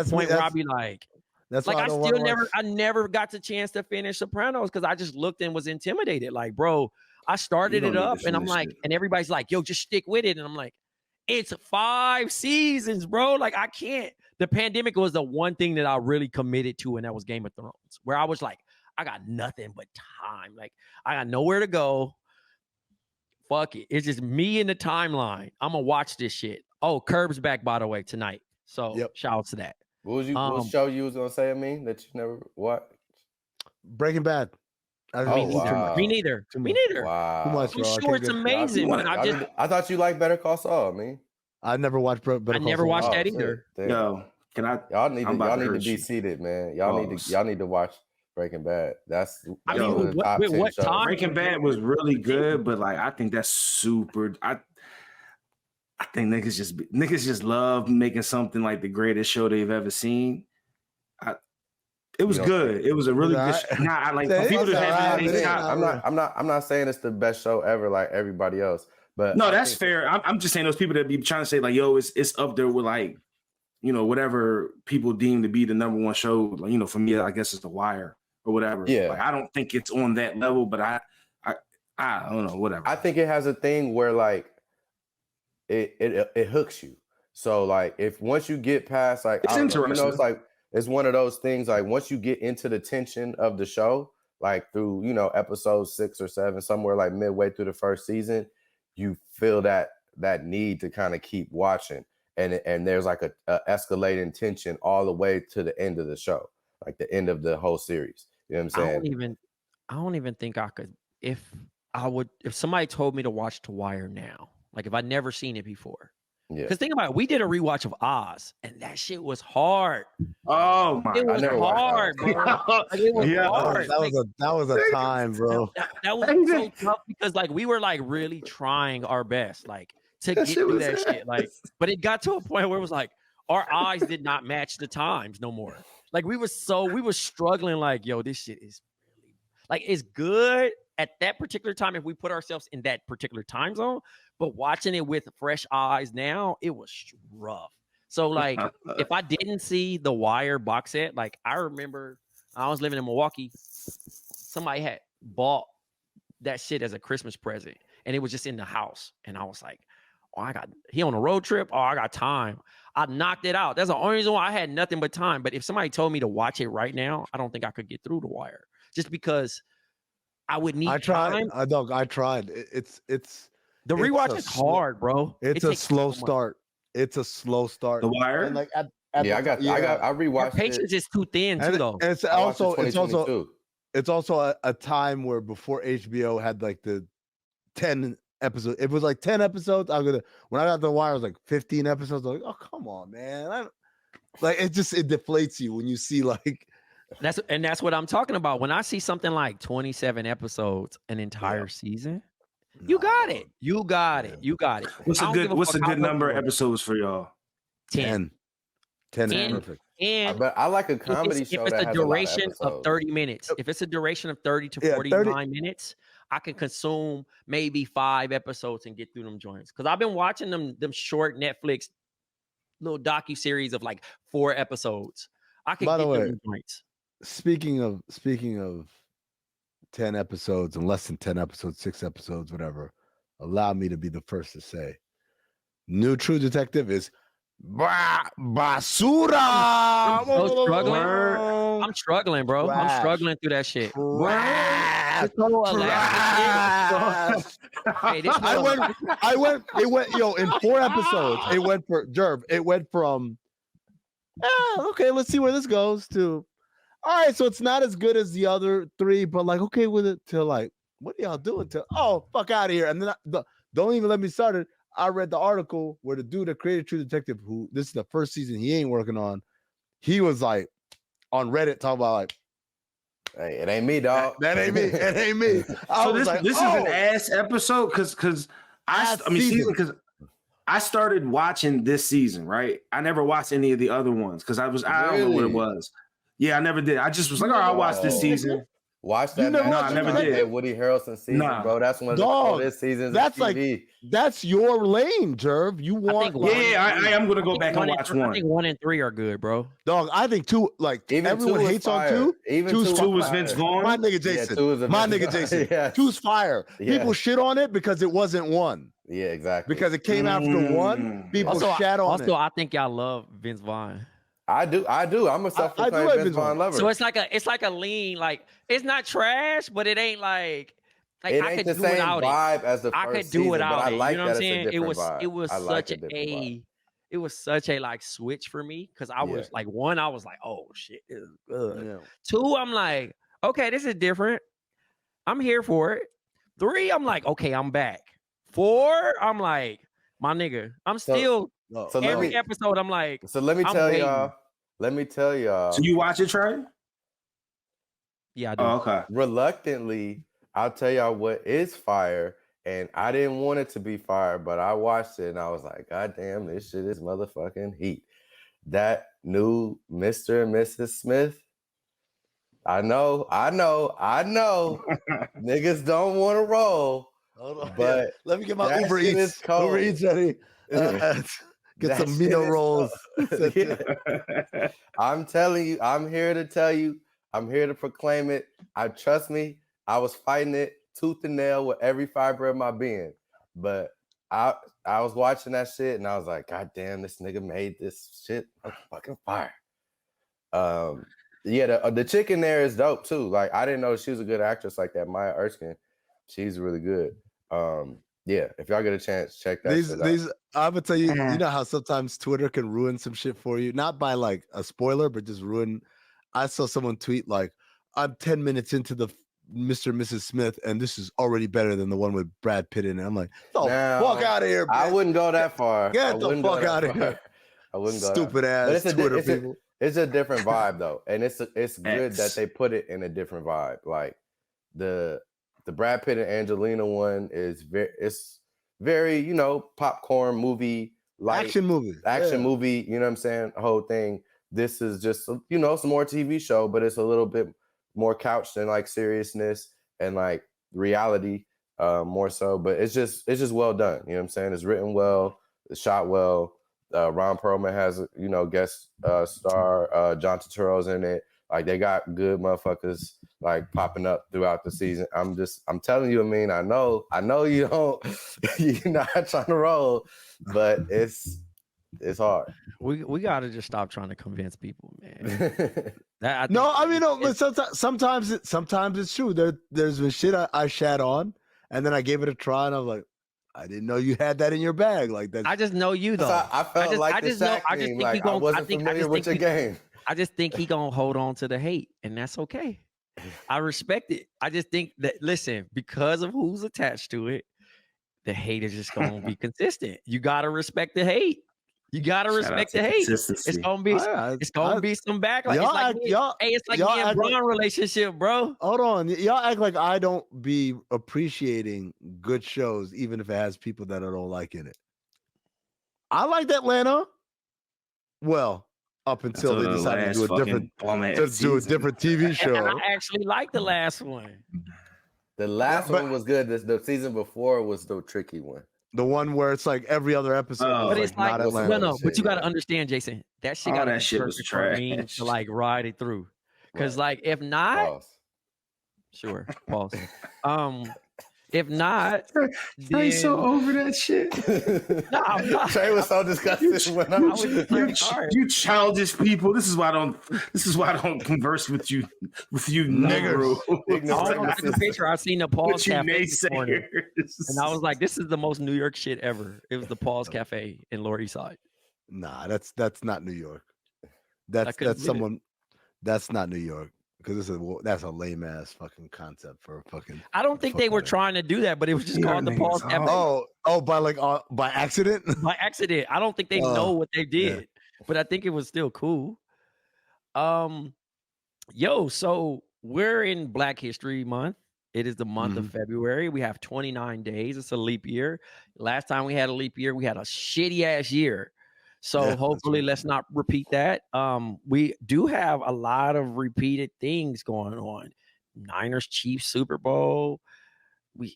Speaker 4: the point where I'll be like, I never got the chance to finish Sopranos because I just looked and was intimidated. Like, bro, I started it up and I'm like, and everybody's like, yo, just stick with it. And I'm like, it's 5 seasons, bro. Like I can't. The pandemic was the one thing that I really committed to, and that was Game of Thrones, where I was like, I got nothing but time. Like I got nowhere to go. Fuck it. It's just me in the timeline. I'm going to watch this shit. Oh, Curb's back, by the way, tonight. So shout out to that.
Speaker 2: What show you was going to say, Amin, that you never watched?
Speaker 1: Breaking Bad.
Speaker 4: Me neither.
Speaker 2: Wow.
Speaker 1: Too much,
Speaker 4: I'm sure it's amazing.
Speaker 2: I thought you liked Better Call Saul, man.
Speaker 1: I never watched Better Call Saul.
Speaker 4: I never watched that either.
Speaker 3: Yo, can I?
Speaker 2: Y'all need to be seated, man. Y'all need to watch Breaking Bad.
Speaker 4: What time?
Speaker 3: Breaking Bad was really good, but like I think that's super. I think niggas just love making something like the greatest show they've ever seen. It was good. It was a really good show. Nah, like people
Speaker 2: I'm not saying it's the best show ever, like everybody else. But
Speaker 3: no, that's fair. I'm just saying those people that be trying to say like, yo, it's up there with like, you know, whatever people deem to be the number one show. Like, you know, for me, I guess it's The Wire. Or whatever.
Speaker 2: Yeah.
Speaker 3: Like, I don't think it's on that level, but I don't know, whatever.
Speaker 2: I think it has a thing where like it hooks you. So like if once you get past like
Speaker 3: it's interesting.
Speaker 2: You know, it's like it's one of those things like once you get into the tension of the show, like through, you know, episode 6 or 7, somewhere like midway through the first season, you feel that need to kind of keep watching. And there's like a escalating tension all the way to the end of the show, like the end of the whole series. You know what I'm saying?
Speaker 4: I don't even think I could if somebody told me to watch The Wire now, like if I'd never seen it before. Yeah. Because think about it, we did a rewatch of Oz, and that shit was hard.
Speaker 3: Oh my!
Speaker 4: It was hard, bro. It was hard.
Speaker 1: That was a time, bro.
Speaker 4: That was so tough because like we were like really trying our best, like to get through that shit. Like, but it got to a point where it was like our eyes did not match the times no more. Like we were struggling. Like, yo, this shit is really like it's good at that particular time if we put ourselves in that particular time zone. But watching it with fresh eyes now, it was rough. So like, if I didn't see the Wire box set, like I remember I was living in Milwaukee, somebody had bought that shit as a Christmas present, and it was just in the house, and I was like, oh, he on a road trip. Oh, I got time. I knocked it out. That's the only reason why I had nothing but time. But if somebody told me to watch it right now, I don't think I could get through The Wire just because I would need time.
Speaker 1: I tried. It's
Speaker 4: the rewatch is hard, bro.
Speaker 1: It's a slow start. It's a slow start.
Speaker 3: The Wire?
Speaker 1: And like
Speaker 2: I rewatched
Speaker 4: Our patience is too thin too, though.
Speaker 1: And it's also a time where before HBO had like the 10 episodes. It was like 10 episodes. When I got The Wire, it was like 15 episodes. I was like, oh come on, man! It deflates you when you see like.
Speaker 4: That's what I'm talking about. When I see something like 27 episodes, an entire season, you got it. You got it.
Speaker 3: What's a good number of episodes for y'all?
Speaker 1: 10. 10 is perfect.
Speaker 2: But I like a comedy show
Speaker 4: if it's
Speaker 2: that
Speaker 4: a
Speaker 2: has
Speaker 4: duration
Speaker 2: a lot
Speaker 4: of 30 minutes. If it's a duration of 30 to 49 minutes, I can consume maybe 5 episodes and get through them joints. Because I've been watching them short Netflix little docu-series of like 4 episodes. I can get through them joints.
Speaker 1: Speaking of 10 episodes and less than 10 episodes, 6 episodes, whatever, allow me to be the first to say, new True Detective is basura.
Speaker 4: I'm struggling, bro.
Speaker 1: Trash.
Speaker 4: I'm struggling through that shit.
Speaker 1: Trash. It went in 4 episodes. It went for Jerv. It went from okay, let's see where this goes to all right, so it's not as good as the other 3, but like okay with it to like what are y'all doing to fuck out of here. And then don't even let me start it. I read the article where the dude that created True Detective, who this is the first season he ain't working on, he was like on Reddit talking about like,
Speaker 2: hey, it ain't me, dog.
Speaker 1: That ain't me. It ain't me.
Speaker 3: So this is an ass episode because I started watching this season, right? I never watched any of the other ones because I don't know what it was. Yeah, I never did. I just was like, I'll watch this season.
Speaker 2: Watch that.
Speaker 3: I never did.
Speaker 2: Woody Harrelson season, bro. That's one of the coolest seasons.
Speaker 1: That's
Speaker 2: of TV.
Speaker 1: like that's your lane, Jerv. You want?
Speaker 3: I am gonna go back and watch 1.
Speaker 4: I think 1 and 3 are good, bro.
Speaker 1: Dog, I think 2. Like even
Speaker 2: everyone hates
Speaker 1: on 2.
Speaker 2: Even
Speaker 3: 2 was Vince Vaughn.
Speaker 1: My nigga Jason. Yes. 2's fire.
Speaker 2: Yeah.
Speaker 1: People shit on it because it wasn't 1.
Speaker 2: Yeah, exactly.
Speaker 1: Because it came after 1. People shat on it.
Speaker 4: Also, I think y'all love Vince Vaughn.
Speaker 2: I do. I'm a self-proclaimed Vince Vaughn lover.
Speaker 4: So it's like a lean, like it's not trash, but it ain't like
Speaker 2: it
Speaker 4: I
Speaker 2: ain't
Speaker 4: could
Speaker 2: the
Speaker 4: do
Speaker 2: same
Speaker 4: without
Speaker 2: vibe
Speaker 4: it.
Speaker 2: as the first
Speaker 4: I could do
Speaker 2: season,
Speaker 4: without
Speaker 2: but
Speaker 4: it.
Speaker 2: I like
Speaker 4: you know what I'm saying? It was such a like switch for me because I was like 1, I was like, oh shit, this is good.
Speaker 1: Yeah.
Speaker 4: 2, I'm like, okay, this is different. I'm here for it. 3, I'm like, okay, I'm back. 4, I'm like, my nigga, I'm still every episode. I'm like,
Speaker 2: so let me tell y'all.
Speaker 3: So you watch it, Trey?
Speaker 4: Yeah, I do.
Speaker 3: Oh, okay.
Speaker 2: Reluctantly, I'll tell y'all what is fire, and I didn't want it to be fire, but I watched it and I was like, God damn, this shit is motherfucking heat. That new Mr. and Mrs. Smith. I know. Niggas don't want to roll.
Speaker 1: Hold on,
Speaker 2: but
Speaker 1: let me get my Uber Eats. Uber Eats ready. Get some Mino rolls.
Speaker 2: I'm telling you, I'm here to tell you, I'm here to proclaim it. Trust me, I was fighting it tooth and nail with every fiber of my being. But I was watching that shit and I was like, God damn, this nigga made this shit fucking fire. The chick in there is dope too. Like I didn't know she was a good actress like that. Maya Erskine, she's really good. If y'all get a chance, check that shit out.
Speaker 1: I'm gonna tell you, you know how sometimes Twitter can ruin some shit for you, not by like a spoiler, but just ruin. I saw someone tweet like, I'm 10 minutes into the Mr. and Mrs. Smith, and this is already better than the one with Brad Pitt in it. I'm like, fuck out of here, man.
Speaker 2: I wouldn't go that far.
Speaker 1: Get the fuck out of here.
Speaker 2: I wouldn't go
Speaker 1: stupid ass Twitter people.
Speaker 2: It's a different vibe though, and it's good that they put it in a different vibe. Like the Brad Pitt and Angelina one is very popcorn movie, like
Speaker 1: action movie,
Speaker 2: you know what I'm saying? The whole thing. This is just some more TV show, but it's a little bit more couched in like seriousness and like reality, more so. But it's just well done. You know what I'm saying? It's written well, it's shot well. Ron Perlman has guest star. John Turturro's in it. Like they got good motherfuckers like popping up throughout the season. I'm telling you, Amin, I know you don't, you're not trying to roll, but it's hard.
Speaker 4: We gotta just stop trying to convince people, man.
Speaker 1: But sometimes it's true. There's been shit I shat on, and then I gave it a try, and I was like, I didn't know you had that in your bag like that.
Speaker 4: I just know you though.
Speaker 2: I felt like the Shaq thing. Like I wasn't familiar with your game.
Speaker 4: I just think he gonna hold on to the hate, and that's okay. I respect it. I just think that listen, because of who's attached to it, the hate is just gonna be consistent. You gotta respect the hate. You gotta respect the hate. It's gonna be some backlash. It's like me and Bron relationship, bro.
Speaker 1: Hold on, y'all act like I don't be appreciating good shows, even if it has people that I don't like in it. I liked Atlanta. Well, up until they decided to do a different TV show.
Speaker 4: And I actually liked the last one.
Speaker 2: The last one was good. The season before was the tricky one.
Speaker 1: The one where it's like every other episode.
Speaker 4: But it's like, but you got to understand, Jason, that shit got
Speaker 3: that shit was trash
Speaker 4: to like ride it through. Because like, if not, sure, pause. If not,
Speaker 3: Trey's so over that shit.
Speaker 2: No, I'm not. Trey was so disgusted when I was
Speaker 3: you childish people. This is why I don't converse with you
Speaker 1: niggers.
Speaker 4: The picture I seen the Paul's Cafe this morning, and I was like, "This is the most New York shit ever." It was the Paul's Cafe in Lower East Side.
Speaker 1: Nah, that's not New York. That's not New York. Because that's a lame ass fucking concept for a fucking.
Speaker 4: I don't think they were trying to do that, but it was just called the Paul's Cafe.
Speaker 1: By accident.
Speaker 4: By accident. I don't think they know what they did, but I think it was still cool. So we're in Black History Month. It is the month of February. We have 29 days. It's a leap year. Last time we had a leap year, we had a shitty ass year. So hopefully let's not repeat that. We do have a lot of repeated things going on. Niners Chiefs Super Bowl. We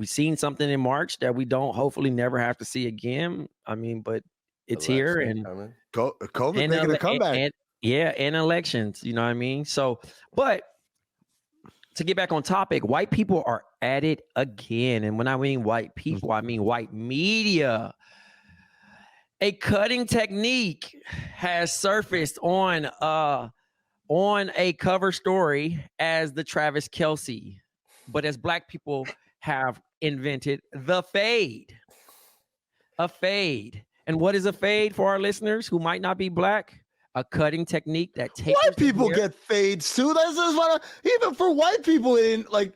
Speaker 4: seen something in March that we don't hopefully never have to see again. I mean, but it's here and
Speaker 1: COVID making a comeback.
Speaker 4: And elections, you know what I mean? So, but to get back on topic, white people are at it again. And when I mean white people, I mean white media. A cutting technique has surfaced on a cover story as the Travis Kelce, but as Black people have invented the fade. A fade. And what is a fade for our listeners who might not be Black? A cutting technique that takes
Speaker 1: white people get fades too. That's what even for white people in like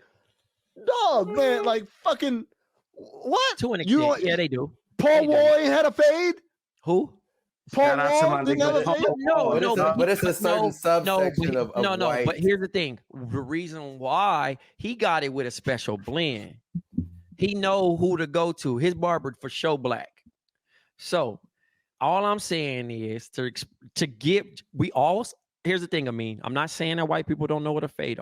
Speaker 1: dog man, like fucking what?
Speaker 4: To an extent, yeah, they do.
Speaker 1: Paul Roy had a fade.
Speaker 4: Who?
Speaker 1: Paul Wall didn't have a fade?
Speaker 2: But it's a certain subsection of white.
Speaker 4: But here's the thing. The reason why he got it with a special blend. He know who to go to. His barber for show Black. So all I'm saying is to give here's the thing, Amin. I'm not saying that white people don't know what a fade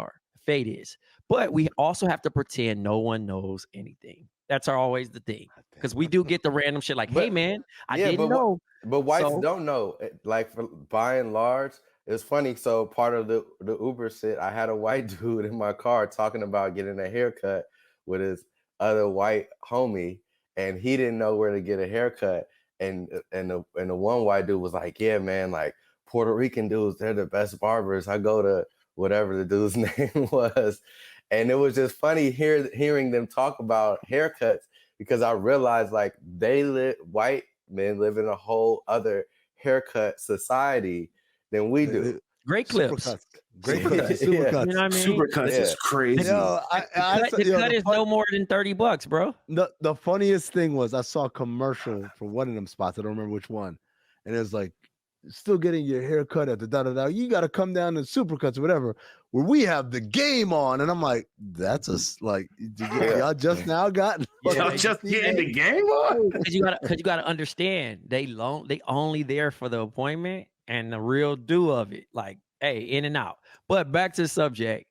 Speaker 4: is, but we also have to pretend no one knows anything. That's always the thing. Because we do get the random shit like, hey man, I didn't know.
Speaker 2: But whites don't know. Like by and large, it's funny. So part of the Uber shit, I had a white dude in my car talking about getting a haircut with his other white homie, and he didn't know where to get a haircut. And the one white dude was like, yeah, man, like Puerto Rican dudes, they're the best barbers. I go to whatever the dude's name was. And it was just funny hearing them talk about haircuts because I realized like white men live in a whole other haircut society than we do.
Speaker 4: Great clips.
Speaker 1: Great clips. Supercuts.
Speaker 4: You know what I mean?
Speaker 3: Supercuts is crazy.
Speaker 4: The cut is no more than $30, bro.
Speaker 1: The funniest thing was I saw a commercial for one of them spots. I don't remember which one. And it was like, still getting your hair cut at the da-da-da. You got to come down to Supercuts or whatever, where we have the game on. And I'm like, that's y'all just now got
Speaker 3: y'all just getting the game on?
Speaker 4: Because you gotta understand, they only there for the appointment and the real do of it. Like, hey, in and out. But back to the subject,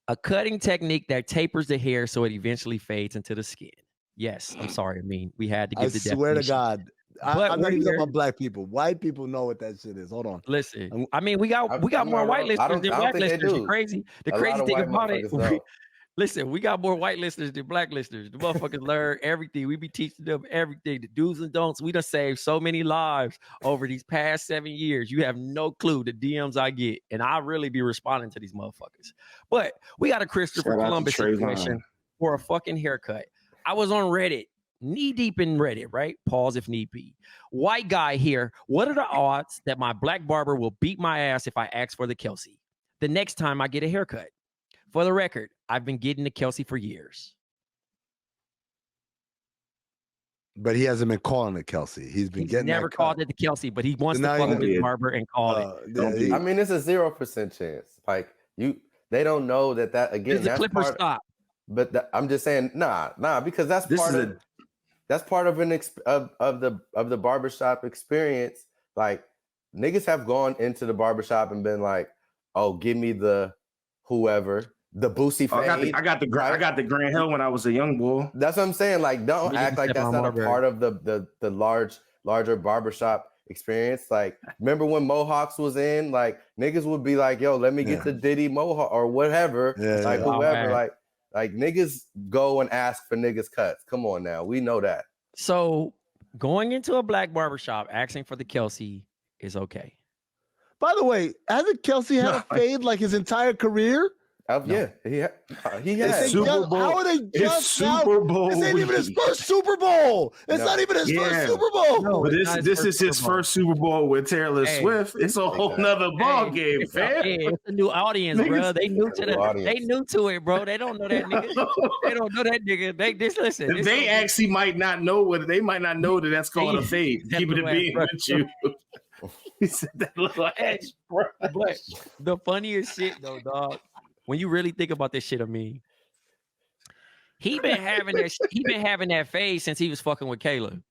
Speaker 4: a cutting technique that tapers the hair so it eventually fades into the skin. Yes, I'm sorry. I mean, we had to give the definition.
Speaker 1: I swear to God. I'm not even talking about Black people. White people know what that shit is. Hold on.
Speaker 4: Listen, I mean, we got more white listeners than Black listeners. You're crazy. The crazy thing about it, listen, we got more white listeners than Black listeners. The motherfuckers learn everything. We be teaching them everything, the do's and don'ts. We done saved so many lives over these past 7 years. You have no clue the DMs I get, and I really be responding to these motherfuckers. But we got a Christopher Columbus situation for a fucking haircut. I was on Reddit knee deep in Reddit, right? Pause if need be. White guy here. What are the odds that my black barber will beat my ass if I ask for the Kelsey the next time I get a haircut? For the record, I've been getting the Kelsey for years.
Speaker 1: But he hasn't been calling it Kelsey. He's
Speaker 4: never called it the Kelsey, but he wants to fuck with his barber and call it.
Speaker 2: I mean, it's a 0% chance. Like they don't know that again.
Speaker 4: That's Clipper stop.
Speaker 2: But I'm just saying, nah, because that's part of the barbershop experience. Like niggas have gone into the barbershop and been like, "Oh, give me the whoever." The Boosie fade.
Speaker 3: I got the Grand Hill when I was a young boy.
Speaker 2: That's what I'm saying. Like, don't act like that's not a part of the larger barbershop experience. Like, remember when Mohawks was in? Like, niggas would be like, "Yo, let me get the Diddy Mohawk or whatever." Whoever. Like niggas go and ask for niggas cuts. Come on now, we know that.
Speaker 4: So going into a black barbershop asking for the Kelsey is okay.
Speaker 1: By the way, hasn't Kelsey had a fade like his entire career?
Speaker 2: Yeah, he has.
Speaker 1: Super Bowl. How are they just
Speaker 3: Super Bowl?
Speaker 1: This ain't even his first Super Bowl. It's not even his first Super Bowl.
Speaker 3: No, but this is his first Super Bowl with Taylor Swift. It's a whole nother ball game, fam.
Speaker 4: It's a new audience, bro. They new to it, bro. They don't know that nigga. They don't know that nigga. They just listen.
Speaker 3: They actually might not know that that's called a fade. Keeping it being with you. He said that little ass, bro.
Speaker 4: But the funniest shit though, dog. When you really think about this shit, Amin, he been having that phase since he was fucking with Kayla.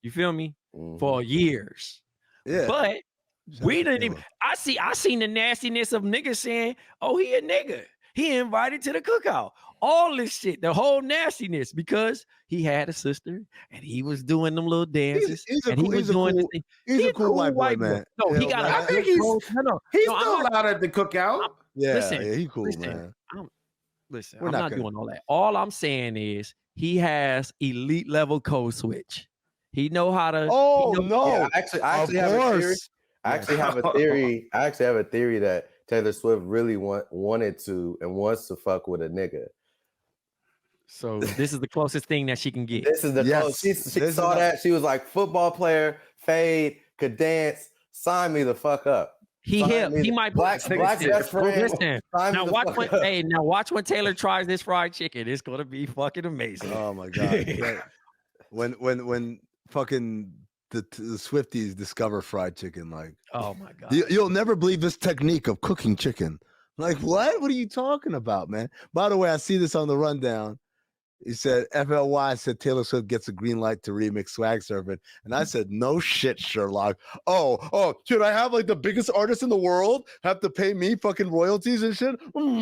Speaker 4: You feel me? For years.
Speaker 1: Yeah.
Speaker 4: But we didn't even. I seen the nastiness of niggas saying, "Oh, he a nigga. He invited to the cookout." All this shit, the whole nastiness, because he had a sister and he was doing them little dances. He's a
Speaker 1: cool white boy, man.
Speaker 4: No, he got.
Speaker 3: I think he's still allowed at the cookout.
Speaker 1: He cool, man.
Speaker 4: I'm not doing all that. All I'm saying is he has elite level code switch. He know how to.
Speaker 1: Oh no!
Speaker 2: Yeah, I actually have a theory. I actually have a theory that Taylor Swift really wanted to and wants to fuck with a nigga.
Speaker 4: So this is the closest thing that she can get.
Speaker 2: This is the closest. She saw that. She was like, football player, fade, could dance. Sign me the fuck up.
Speaker 4: He might
Speaker 2: black best friend.
Speaker 4: Listen, now watch when Taylor tries this fried chicken. It's gonna be fucking amazing.
Speaker 1: Oh my god! when fucking the Swifties discover fried chicken, like, oh my god, you'll never believe this technique of cooking chicken. Like, what? What are you talking about, man? By the way, I see this on the rundown. He said, FLY said Taylor Swift gets a green light to remix Swag Surfing. And I said, no shit, Sherlock. Oh, should I have like the biggest artist in the world have to pay me fucking royalties and shit? Yeah,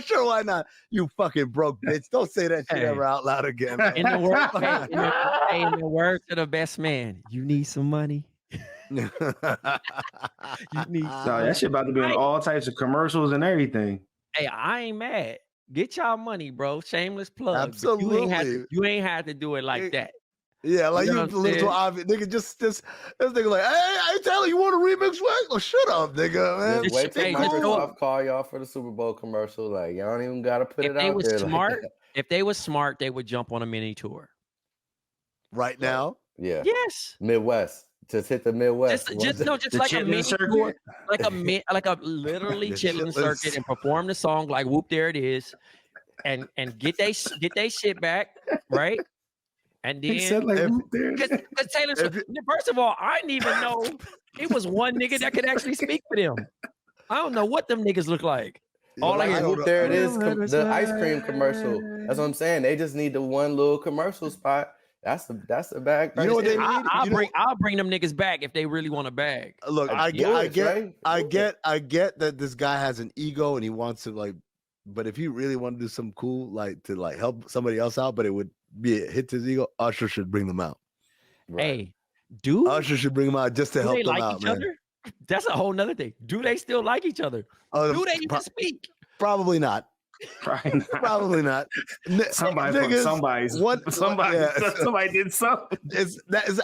Speaker 1: sure, why not? You fucking broke bitch. Don't say that shit ever out loud again.
Speaker 4: In the words of the best man, you need some money.
Speaker 3: You need that shit about to be on all types of commercials and everything.
Speaker 4: Hey, I ain't mad. Get y'all money, bro. Shameless plug.
Speaker 1: Absolutely.
Speaker 4: You ain't had to do it like that.
Speaker 1: Yeah, like you little obvious nigga. Just this nigga like, hey, Taylor, you want to remix Swag? Oh, shut up, nigga, man.
Speaker 2: Wait till Microsoft call y'all for the Super Bowl commercial. Like, y'all don't even gotta put it out there.
Speaker 4: If they was smart, they would jump on a mini tour.
Speaker 1: Right now?
Speaker 2: Yeah.
Speaker 4: Yes.
Speaker 2: Midwest. Just hit the Midwest.
Speaker 4: Just like a mini tour, like a literally chitlin circuit, and perform the song like "Whoop There It Is," and get they shit back, right? And then because Taylor Swift, first of all, I didn't even know it was one nigga that could actually speak for them. I don't know what them niggas look like.
Speaker 2: All I hear, "Whoop There It Is," the ice cream commercial. That's what I'm saying. They just need the one little commercial spot. That's the bag.
Speaker 1: You know what they need?
Speaker 4: I'll bring them niggas back if they really want a bag.
Speaker 1: Look, I get that this guy has an ego and he wants to like, but if he really want to do something cool, like to like help somebody else out, but it would be a hit to his ego, Usher should bring them out.
Speaker 4: Right. Hey,
Speaker 1: Usher should bring them out just to help them out, man.
Speaker 4: Other? That's a whole nother thing. Do they still like each other? Do they even speak?
Speaker 1: Probably not. Probably not.
Speaker 3: Somebody did something.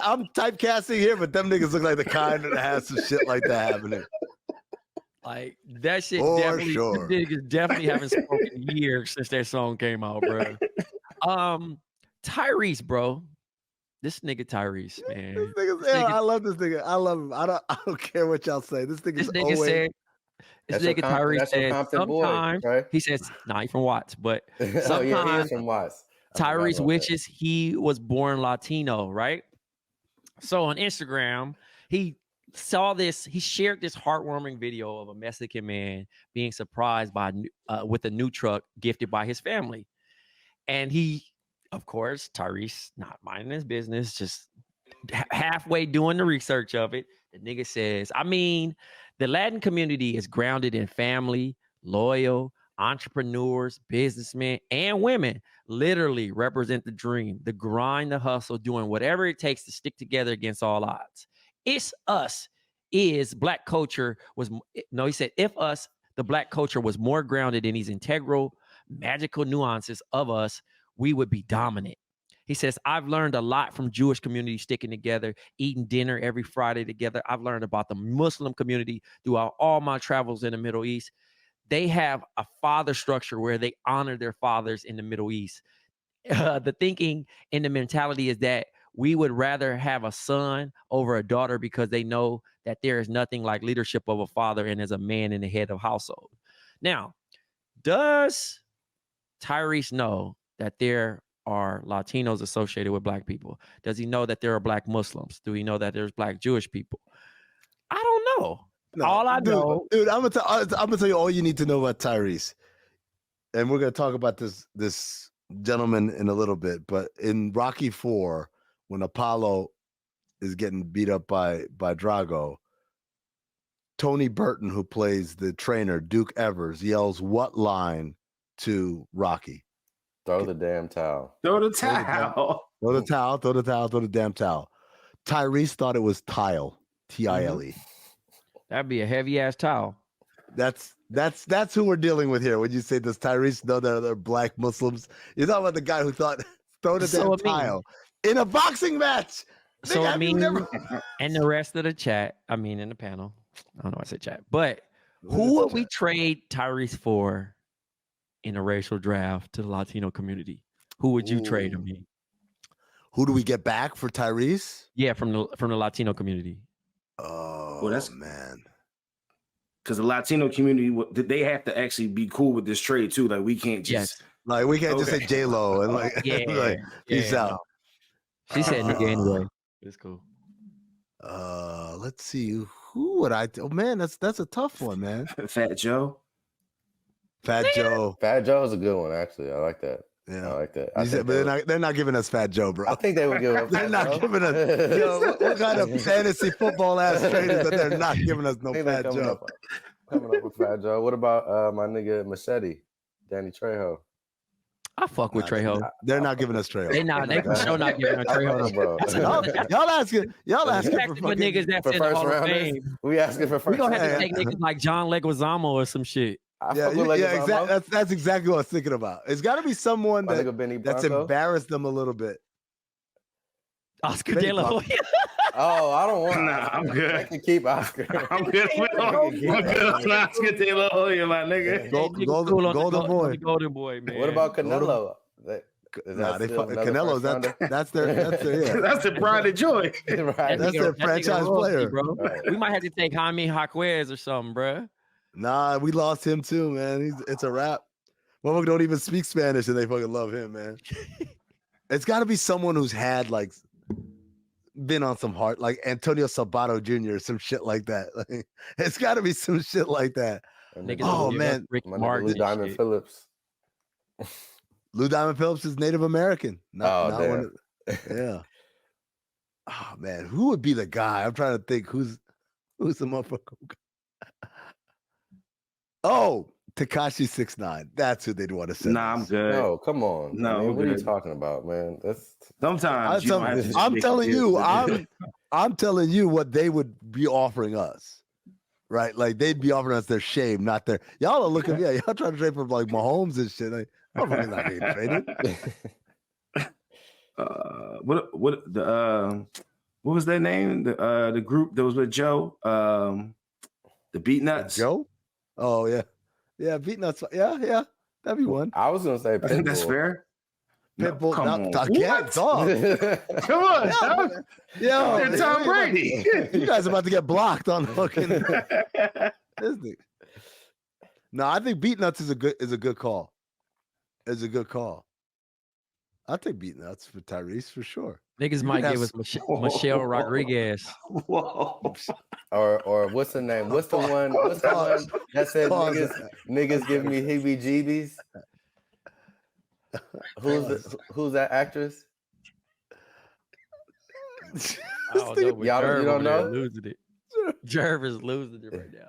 Speaker 1: I'm typecasting here, but them niggas look like the kind that has some shit like that happening.
Speaker 4: Like that shit definitely haven't spoken years since that song came out, bro. Tyrese, bro. This nigga Tyrese, man.
Speaker 1: I love this nigga. I love him. I don't care what y'all say. This nigga
Speaker 4: always said. This nigga Tyrese said sometimes
Speaker 2: right?
Speaker 4: He says, "Nah, he's from Watts," but sometimes
Speaker 2: oh, yeah, he is from Watts.
Speaker 4: Tyrese wishes he was born Latino, right? So on Instagram, he saw this. He shared this heartwarming video of a Mexican man being surprised by with a new truck gifted by his family, and he, of course, Tyrese, not minding his business, just halfway doing the research of it. The nigga says, I mean, the Latin community is grounded in family, loyal, entrepreneurs, businessmen, and women literally represent the dream, the grind, the hustle, doing whatever it takes to stick together against all odds. It's us. Is black culture was no, he said, if us, the black culture was more grounded in these integral, magical nuances of us, we would be dominant. He says, I've learned a lot from Jewish community sticking together, eating dinner every Friday together. I've learned about the Muslim community throughout all my travels in the Middle East. They have a father structure where they honor their fathers in the Middle East. The thinking and the mentality is that we would rather have a son over a daughter because they know that there is nothing like leadership of a father and as a man in the head of household. Now, does Tyrese know that there are Latinos associated with black people? Does he know that there are black Muslims? Do he know that there's black Jewish people? I don't know.
Speaker 1: No,
Speaker 4: all I know,
Speaker 1: dude, I'm gonna tell you all you need to know about Tyrese, and we're gonna talk about this gentleman in a little bit. But in Rocky IV, when Apollo is getting beat up by Drago, Tony Burton, who plays the trainer Duke Evers, yells what line to Rocky?
Speaker 2: Throw the damn towel.
Speaker 3: Throw the towel.
Speaker 1: Throw the towel. Throw the towel. Throw the damn towel. Tyrese thought it was tile. T-I-L-E.
Speaker 4: That'd be a heavy ass towel.
Speaker 1: That's who we're dealing with here. When you say, does Tyrese know that they're black Muslims? You're talking about the guy who thought throw the damn tile in a boxing match.
Speaker 4: So I mean, and the rest of the chat, I mean, in the panel, I don't know why I said chat, but who would we trade Tyrese for in a racial draft to the Latino community? Who would you trade him in?
Speaker 1: Who do we get back for Tyrese?
Speaker 4: Yeah, from the Latino community.
Speaker 1: Oh, well, that's man.
Speaker 3: Because the Latino community, they have to actually be cool with this trade too. Like we can't just
Speaker 1: like we can't just say J-Lo and like, like peace out.
Speaker 4: She said nigga anyway. It's cool.
Speaker 1: Let's see. Who would I? Oh man, that's a tough one, man.
Speaker 3: Fat Joe.
Speaker 1: Fat Joe
Speaker 2: is a good one, actually. I like that.
Speaker 1: Yeah,
Speaker 2: I like that.
Speaker 1: But they're not giving us Fat Joe, bro.
Speaker 2: I think they would give us.
Speaker 1: They're not giving us. Yo, what kind of fantasy football ass trade is that they're not giving us no Fat Joe?
Speaker 2: Coming up with Fat Joe. What about my nigga Machete, Danny Trejo?
Speaker 4: I fuck with Trejo.
Speaker 1: They're not giving us Trejo.
Speaker 4: They for sure not giving us Trejo,
Speaker 2: bro.
Speaker 1: Y'all asking for
Speaker 4: niggas that's in the Hall of Fame.
Speaker 2: We asking for first.
Speaker 4: We gonna have to take niggas like John Leguizamo or some shit.
Speaker 1: Exactly. That's exactly what I was thinking about. It's got to be someone that's embarrassed them a little bit.
Speaker 4: Oscar De La Hoya.
Speaker 2: Oh, I don't want.
Speaker 3: Nah, I'm good.
Speaker 2: I can keep Oscar.
Speaker 3: I'm good with Oscar De La Hoya, my nigga.
Speaker 1: Golden boy.
Speaker 4: Golden boy, man.
Speaker 2: What about Canelo?
Speaker 1: Canelo. That's their
Speaker 3: that's their pride and joy.
Speaker 2: Right.
Speaker 1: That's their franchise player,
Speaker 4: bro. Right. We might have to take Jaime Jaquez or something, bro.
Speaker 1: Nah, we lost him too, man. It's a wrap. Motherfucker don't even speak Spanish and they fucking love him, man. It's got to be someone who's had like been on some hard, like Antonio Sabato Jr. or some shit like that. Like, it's got to be some shit like that. Oh man,
Speaker 2: Lou Diamond Phillips.
Speaker 1: Lou Diamond Phillips is Native American. Yeah. Oh man, who would be the guy? I'm trying to think who's the motherfucker. Oh, Tekashi 6ix9ine. That's who they'd want to send.
Speaker 3: Nah, I'm good.
Speaker 2: No, come on.
Speaker 3: No,
Speaker 2: man, what are you talking about, man? That's
Speaker 3: sometimes
Speaker 1: I'm telling you what they would be offering us. Right? Like they'd be offering us their shame, not their y'all are looking, y'all trying to trade for like Mahomes and shit. Like, motherfucker's not getting traded.
Speaker 3: What was their name? The group that was with Joe. The Beat Nuts.
Speaker 1: Joe? Oh yeah. Yeah, Beat Nuts. Yeah. That'd be one.
Speaker 2: I was gonna say
Speaker 3: I think that's fair.
Speaker 1: Pitbull,
Speaker 3: come on.
Speaker 1: again, dog.
Speaker 3: Come on,
Speaker 1: Yo,
Speaker 3: Tom Brady.
Speaker 1: You guys are about to get blocked on fucking Disney. No, I think Beat Nuts is a good call. It's a good call. I'll take Beat Nuts for Tyrese for sure.
Speaker 4: Niggas might give us Michelle Rodriguez.
Speaker 3: Whoa.
Speaker 2: Or what's the name? What's the one that says niggas give me heebie-jeebies? Who's that actress?
Speaker 4: Y'all you don't know? Losing it. Jerv is losing it right now.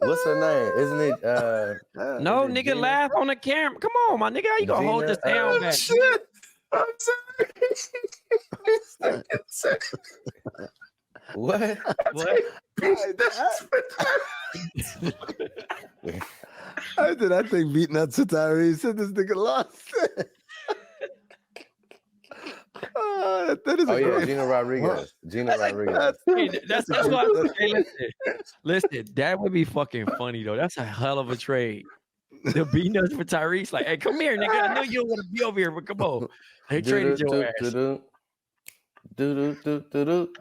Speaker 2: What's her name? Isn't it?
Speaker 4: No, nigga, Gina? Laugh on the camera. Come on, my nigga. How you gonna hold this down back?
Speaker 3: Shit. I'm sorry.
Speaker 2: What?
Speaker 1: I did. I think Beat Nuts to Tyrese. Said this nigga lost. That is
Speaker 2: Gina Rodriguez. Gina Rodriguez.
Speaker 4: That's what I listen, that would be fucking funny though. That's a hell of a trade. The Beat Nuts for Tyrese. Like, hey, come here, nigga. I know you don't want to be over here, but come on. They traded your ass.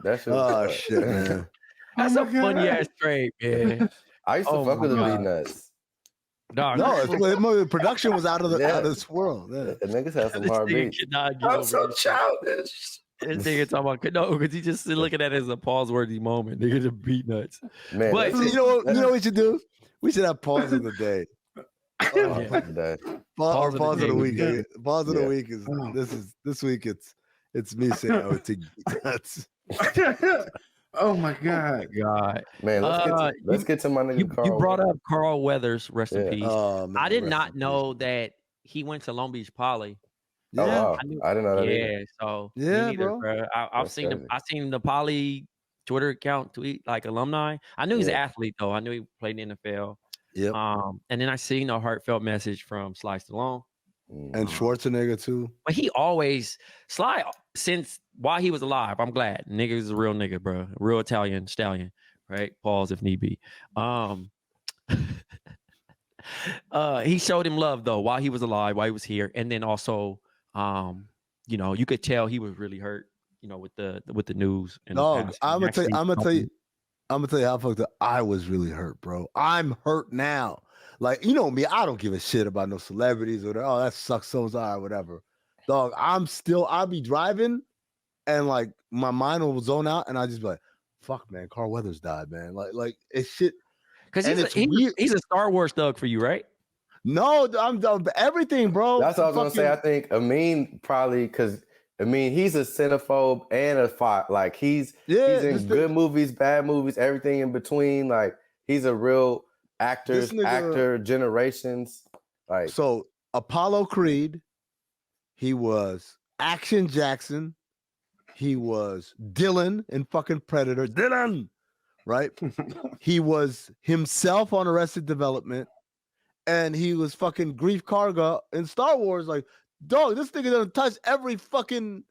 Speaker 2: That's
Speaker 1: shit, man.
Speaker 4: That's a funny ass trade, man.
Speaker 2: I used to fuck with the Beat Nuts.
Speaker 4: Dog,
Speaker 1: the production was out of this world. Yeah.
Speaker 2: The niggas have some hard beats.
Speaker 3: I'm so childish.
Speaker 4: This nigga talking about no, because he just looking at it as a pause-worthy moment. Nigga, the Beat Nuts.
Speaker 1: Man, but you know what we should do? We should have pause of the day. Pause of the week. Pause of the week is this week. It's me saying I would take Beat Nuts.
Speaker 3: Oh my god,
Speaker 2: man! Let's get to my nigga. Carl.
Speaker 4: You brought up Carl Weathers, rest in peace.
Speaker 1: Oh, man,
Speaker 4: I did not know that he went to Long Beach Poly.
Speaker 2: Yeah, wow. I didn't know that.
Speaker 4: Yeah, so
Speaker 1: neither,
Speaker 4: bro. I've seen the Poly Twitter account tweet like alumni. I knew he's an athlete though. I knew he played in the NFL.
Speaker 1: Yeah.
Speaker 4: And then I seen a heartfelt message from Sly Stallone
Speaker 1: and Schwarzenegger too.
Speaker 4: But he always Sly since while he was alive. I'm glad nigga is a real nigga, bro. Real Italian stallion, right? Pause if need be. He showed him love though while he was alive, while he was here, and then also, you could tell he was really hurt, with the news.
Speaker 1: No, I'm gonna tell you how fucked up. I was really hurt, bro. I'm hurt now. Like, you know me, I don't give a shit about no celebrities or that sucks, so's I, whatever. Dog, I'll be driving and like my mind will zone out and I just be like, fuck, man, Carl Weathers died, man. Like it's shit.
Speaker 4: Because he's a Star Wars thug for you, right?
Speaker 1: No, I'm everything, bro.
Speaker 2: That's what I was gonna say. I think Amin probably because he's a cinephobe and a fight. Like he's in good movies, bad movies, everything in between. Like he's a real actor, generations. Like
Speaker 1: so, Apollo Creed. He was Action Jackson. He was Dylan in fucking Predator. Dylan, right? He was himself on Arrested Development, and he was fucking Grief Karga in Star Wars. Like, dog, this nigga done touch every fucking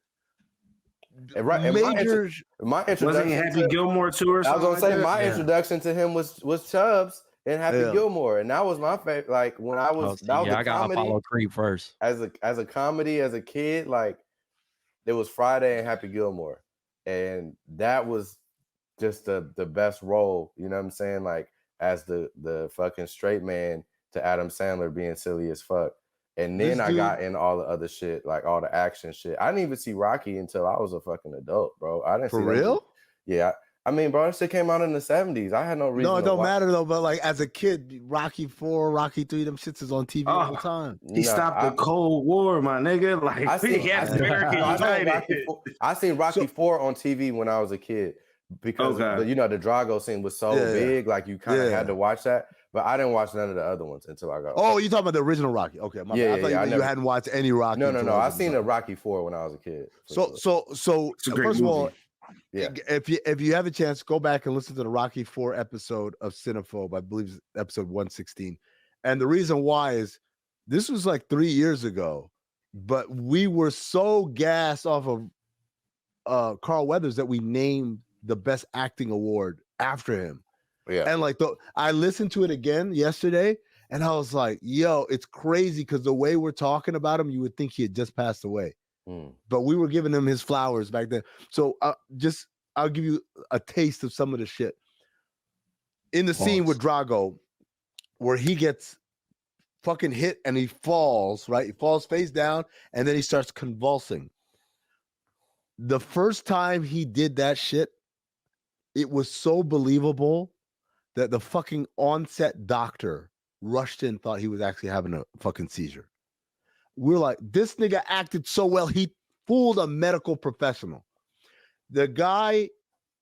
Speaker 1: major.
Speaker 2: My introduction
Speaker 3: wasn't he Happy Gilmore too or something?
Speaker 2: I was gonna say my introduction to him was Chubbs and Happy Gilmore, and that was my favorite. Like when I was,
Speaker 4: I got Apollo Creed first
Speaker 2: as a comedy as a kid. Like it was Friday and Happy Gilmore, and that was just the best role. You know what I'm saying? Like as the fucking straight man to Adam Sandler being silly as fuck. And then I got in all the other shit, like all the action shit. I didn't even see Rocky until I was a fucking adult, bro. I didn't
Speaker 1: for real.
Speaker 2: Yeah. I mean, bro, that shit came out in the 70s. I had no reason.
Speaker 1: No, it don't matter though. But like as a kid, Rocky 4, Rocky 3, them shits is on TV all the time.
Speaker 3: He stopped the Cold War, my nigga. Like
Speaker 2: I seen Rocky 4 on TV when I was a kid because the Drago scene was so big, like you kind of had to watch that. But I didn't watch none of the other ones until I got.
Speaker 1: Oh, you talking about the original Rocky? Okay, my bad. I thought you hadn't watched any Rocky.
Speaker 2: No. I seen the Rocky 4 when I was a kid.
Speaker 1: So first of all, if you have a chance, go back and listen to the Rocky 4 episode of Cinephobe. I believe it's episode 116. And the reason why is this was like 3 years ago, but we were so gassed off of Carl Weathers that we named the Best Acting Award after him. Yeah. And like I listened to it again yesterday, And I was like, yo, it's crazy because the way we're talking about him, you would think he had just passed away. But we were giving him his flowers back then. So I'll give you a taste of some of the shit. In the scene with Drago, where he gets fucking hit and he falls, right? He falls face down and then he starts convulsing. The first time he did that shit, it was so believable that the fucking on-set doctor rushed in, thought he was actually having a fucking seizure. We're like, this nigga acted so well, he fooled a medical professional. The guy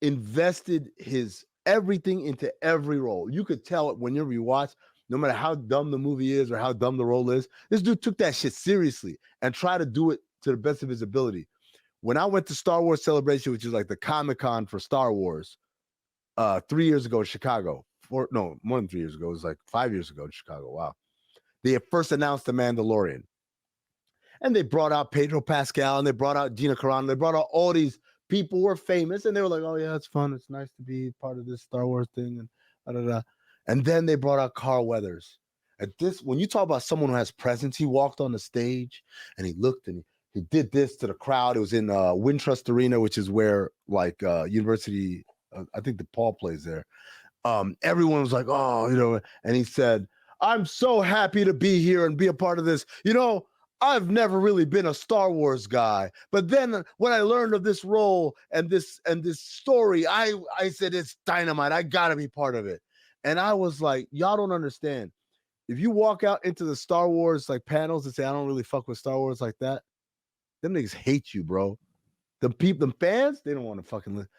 Speaker 1: invested his everything into every role. You could tell it when you rewatch, no matter how dumb the movie is or how dumb the role is, this dude took that shit seriously and tried to do it to the best of his ability. When I went to Star Wars Celebration, which is like the Comic-Con for Star Wars, 3 years ago in Chicago, more than 3 years ago, it was like 5 years ago in Chicago. Wow. They had first announced The Mandalorian. And they brought out Pedro Pascal and they brought out Gina Carano. They brought out all these people who were famous and they were like, oh yeah, it's fun. It's nice to be part of this Star Wars thing. And da-da-da. And then they brought out Carl Weathers. At this, when you talk about someone who has presence, he walked on the stage and he looked and he did this to the crowd. It was in Wintrust Arena, which is where like University, I think DePaul plays there. Everyone was like, oh, you know, and he said, I'm so happy to be here and be a part of this. You know, I've never really been a Star Wars guy, but then when I learned of this role and this story, I said, it's dynamite. I gotta be part of it. And I was like, y'all don't understand. If you walk out into the Star Wars like panels and say, I don't really fuck with Star Wars like that, them niggas hate you, bro. The fans, they don't want to fucking listen.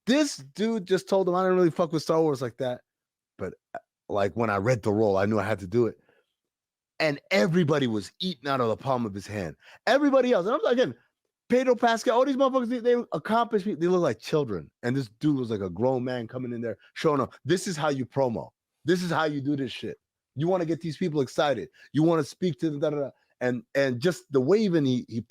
Speaker 1: This dude just told them I didn't really fuck with Star Wars like that. But like when I read the role, I knew I had to do it. And everybody was eating out of the palm of his hand. Everybody else. And I'm like, again, Pedro Pascal, all these motherfuckers, they accomplished, they look like children. And this dude was like a grown man coming in there showing them, this is how you promo. This is how you do this shit. You want to get these people excited. You want to speak to them, da-da-da. And just the way even he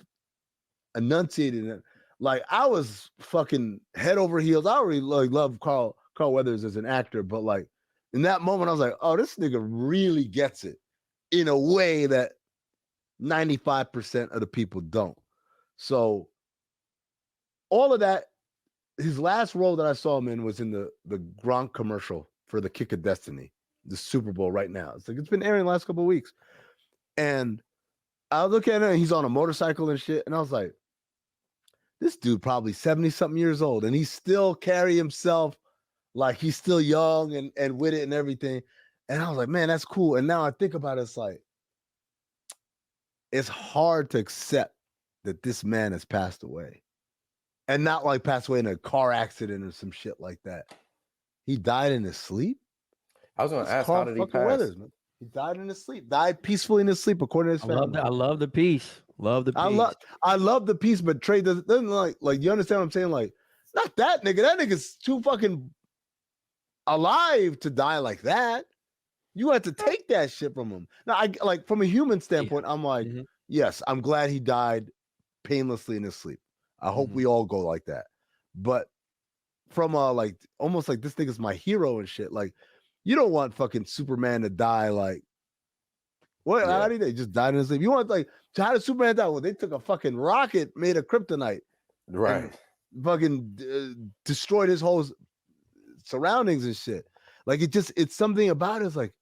Speaker 1: enunciated it, like I was fucking head over heels. I already like love Carl Weathers as an actor, but like in that moment, I was like, oh, this nigga really gets it in a way that 95% of the people don't. So all of that, his last role that I saw him in was in the Gronk commercial for the Kick of Destiny, the Super Bowl right now. It's like it's been airing the last couple of weeks. And I look at him and he's on a motorcycle and shit. And I was like, this dude probably 70-something years old and he still carry himself like he's still young and with it and everything. And I was like, man, that's cool. And now I think about it, it's like, it's hard to accept that this man has passed away. And not like passed away in a car accident or some shit like that. He died in his sleep.
Speaker 2: I was going to ask, how did he pass?
Speaker 1: Weathers, man. He died in his sleep. Died peacefully in his sleep, according to his family.
Speaker 4: I love the piece. Love the piece.
Speaker 1: I love the piece, but Trey doesn't like you understand what I'm saying? Like, not that nigga. That nigga's too fucking alive to die like that. You had to take that shit from him. Now, I like from a human standpoint, I'm like, yes, I'm glad he died painlessly in his sleep. I hope we all go like that. But from like almost like this nigga's my hero and shit. Like, you don't want fucking Superman to die like what? Yeah. How did they just die in his sleep? You want like how did Superman die? Well, they took a fucking rocket made of kryptonite,
Speaker 2: right?
Speaker 1: Fucking destroyed his whole surroundings and shit. Like it's something about it. It's like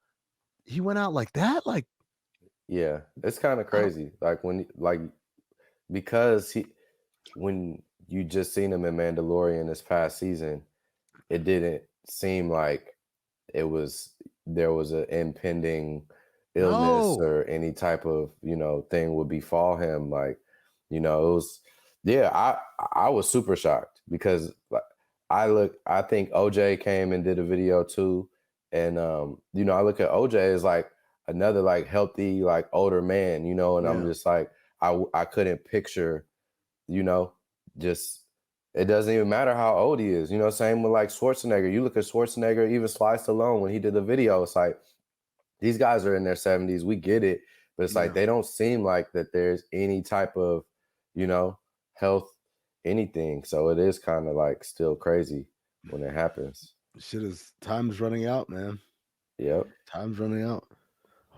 Speaker 1: he went out like that. Like,
Speaker 2: yeah, it's kind of crazy. Because when you just seen him in Mandalorian this past season, it didn't seem like there was an impending illness or any type of thing would befall him. Like, it was, I was super shocked because like I think OJ came and did a video too, and I look at OJ as like another like healthy like older man, and I'm just like I couldn't picture, just it doesn't even matter how old he is, same with like Schwarzenegger. You look at Schwarzenegger, even Sly Stallone when he did the video, it's like these guys are in their 70s, we get it, but it's like they don't seem like that there's any type of health anything. So it is kind of like still crazy when it happens.
Speaker 1: Time's running out, man.
Speaker 2: Yep.
Speaker 1: Time's running out.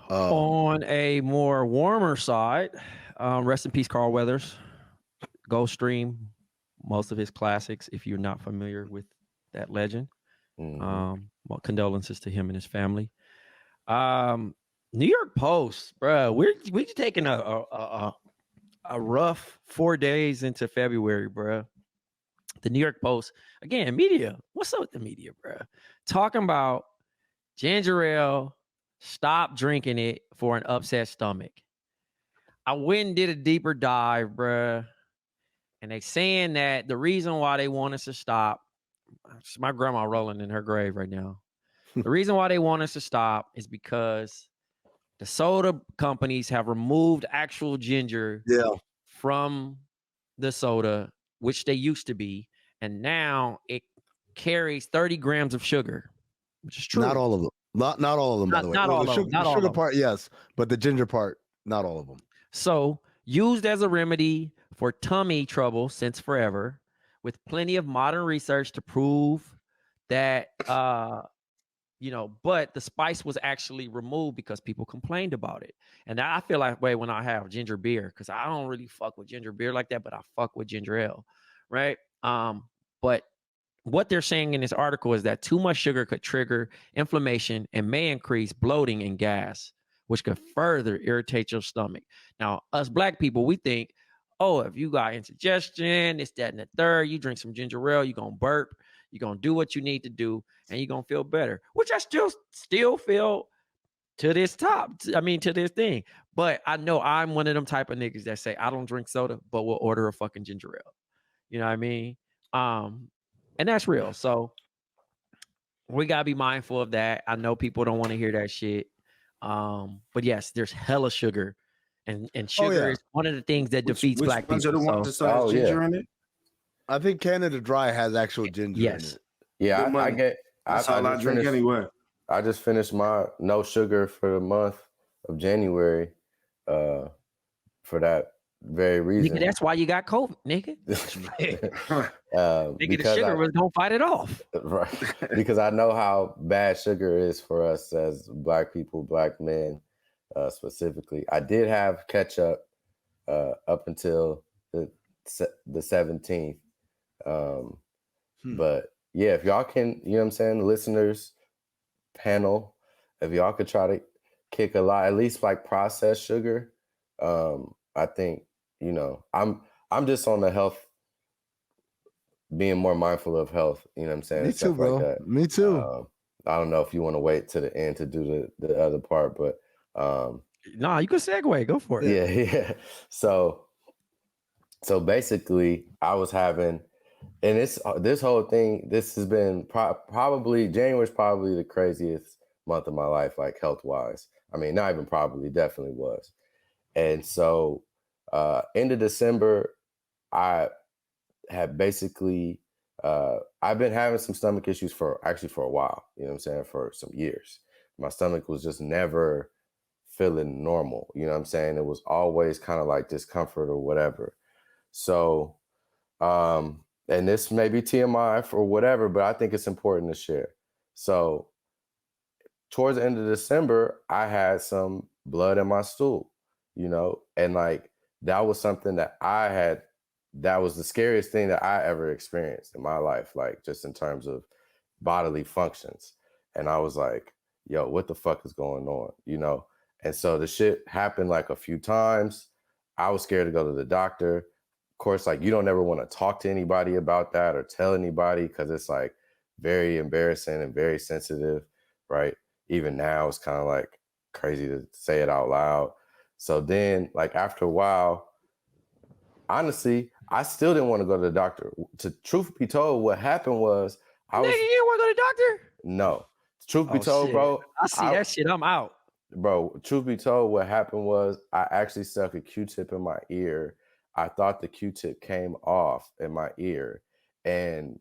Speaker 4: On a more warmer side, rest in peace, Carl Weathers. Go stream most of his classics if you're not familiar with that legend. Well, condolences to him and his family. New York Post, bro. We're taking a rough 4 days into February, bro. The New York Post, again, media. What's up with the media, bro? Talking about ginger ale, stop drinking it for an upset stomach. I went and did a deeper dive, bro. And they saying that the reason why they want us to stop, my grandma rolling in her grave right now. The reason why they want us to stop is because the soda companies have removed actual ginger from the soda, which they used to be, and now it carries 30 grams of sugar, which is true.
Speaker 1: Not all of them. Not all of them, by the way.
Speaker 4: Not all of them.
Speaker 1: The sugar part, yes, but the ginger part, not all of them.
Speaker 4: So, used as a remedy for tummy trouble since forever, with plenty of modern research to prove that, but the spice was actually removed because people complained about it. And I feel like when I have ginger beer, because I don't really fuck with ginger beer like that, but I fuck with ginger ale, right? But what they're saying in this article is that too much sugar could trigger inflammation and may increase bloating and gas, which could further irritate your stomach. Now, us black people, we think, oh, if you got indigestion, it's that and the third, you drink some ginger ale, you're going to burp, you're going to do what you need to do, and you're going to feel better, which I still feel to this thing. But I know I'm one of them type of niggas that say, I don't drink soda, but we'll order a fucking ginger ale. You know what I mean? And that's real. So we got to be mindful of that. I know people don't want to hear that shit. But yes, there's hella sugar. And sugar is one of the things that defeats black people.
Speaker 3: Ginger in it?
Speaker 1: I think Canada Dry has actual ginger in it.
Speaker 2: Yeah,
Speaker 3: I drink anyway.
Speaker 2: I just finished my no sugar for the month of January for that very reason.
Speaker 4: Nigga, that's why you got COVID, nigga. Nigga, the sugar was gonna fight it off.
Speaker 2: Right. Because I know how bad sugar is for us as black people, black men specifically. I did have ketchup up until the 17th. But yeah, if y'all can, you know what I'm saying, listeners panel, if y'all could try to kick a lot, at least like processed sugar, I think, I'm just on the health, being more mindful of health, you know what I'm saying?
Speaker 1: Me too, bro. Like that. Me too.
Speaker 2: I don't know if you want to wait to the end to do the other part, but
Speaker 4: nah, you can segue, go for it.
Speaker 2: Yeah. So basically I was having, and this whole thing, this has been probably, January is probably the craziest month of my life, like health-wise. I mean, not even probably, definitely was. And so end of December, I had basically, I've been having some stomach issues for a while, you know what I'm saying, for some years. My stomach was just never feeling normal, you know what I'm saying? It was always kind of like discomfort or whatever. So, and this may be TMI for whatever, but I think it's important to share. So towards the end of December, I had some blood in my stool, and like, that was something that that was the scariest thing that I ever experienced in my life, like just in terms of bodily functions. And I was like, yo, what the fuck is going on? And so the shit happened like a few times. I was scared to go to the doctor. Of course, like, you don't ever want to talk to anybody about that or tell anybody, because it's like very embarrassing and very sensitive, right? Even now, it's kind of like crazy to say it out loud. So then, like, after a while, honestly, I still didn't want to go to the doctor. To truth be told, what happened was
Speaker 4: you didn't want to go to the doctor?
Speaker 2: No. Truth be told,
Speaker 4: shit.
Speaker 2: bro.
Speaker 4: I see that shit. I'm out.
Speaker 2: Bro, truth be told, what happened was I actually stuck a Q-tip in my ear. I thought the Q-tip came off in my ear, and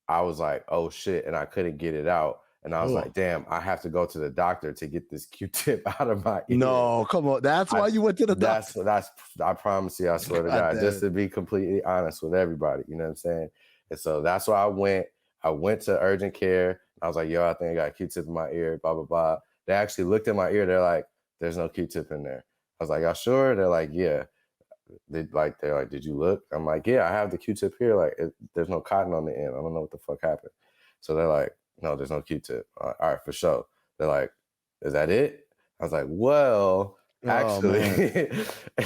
Speaker 2: I was like, oh shit, and I couldn't get it out. And I was like, damn, I have to go to the doctor to get this Q-tip out of my ear.
Speaker 1: No, come on. That's why you went to the doctor.
Speaker 2: I promise you, I swear to God, just to be completely honest with everybody, you know what I'm saying? And so that's why I went to urgent care. I was like, yo, I think I got a Q-tip in my ear, blah, blah, blah. They actually looked at my ear. They're like, there's no Q-tip in there. I was like, y'all sure? They're like, yeah. They're like, did you look? I'm like, yeah, I have the Q-tip here. Like, there's no cotton on the end. I don't know what the fuck happened. So they're like, no, there's no Q-tip. All right, for sure. They're like, is that it? I was like, well, actually.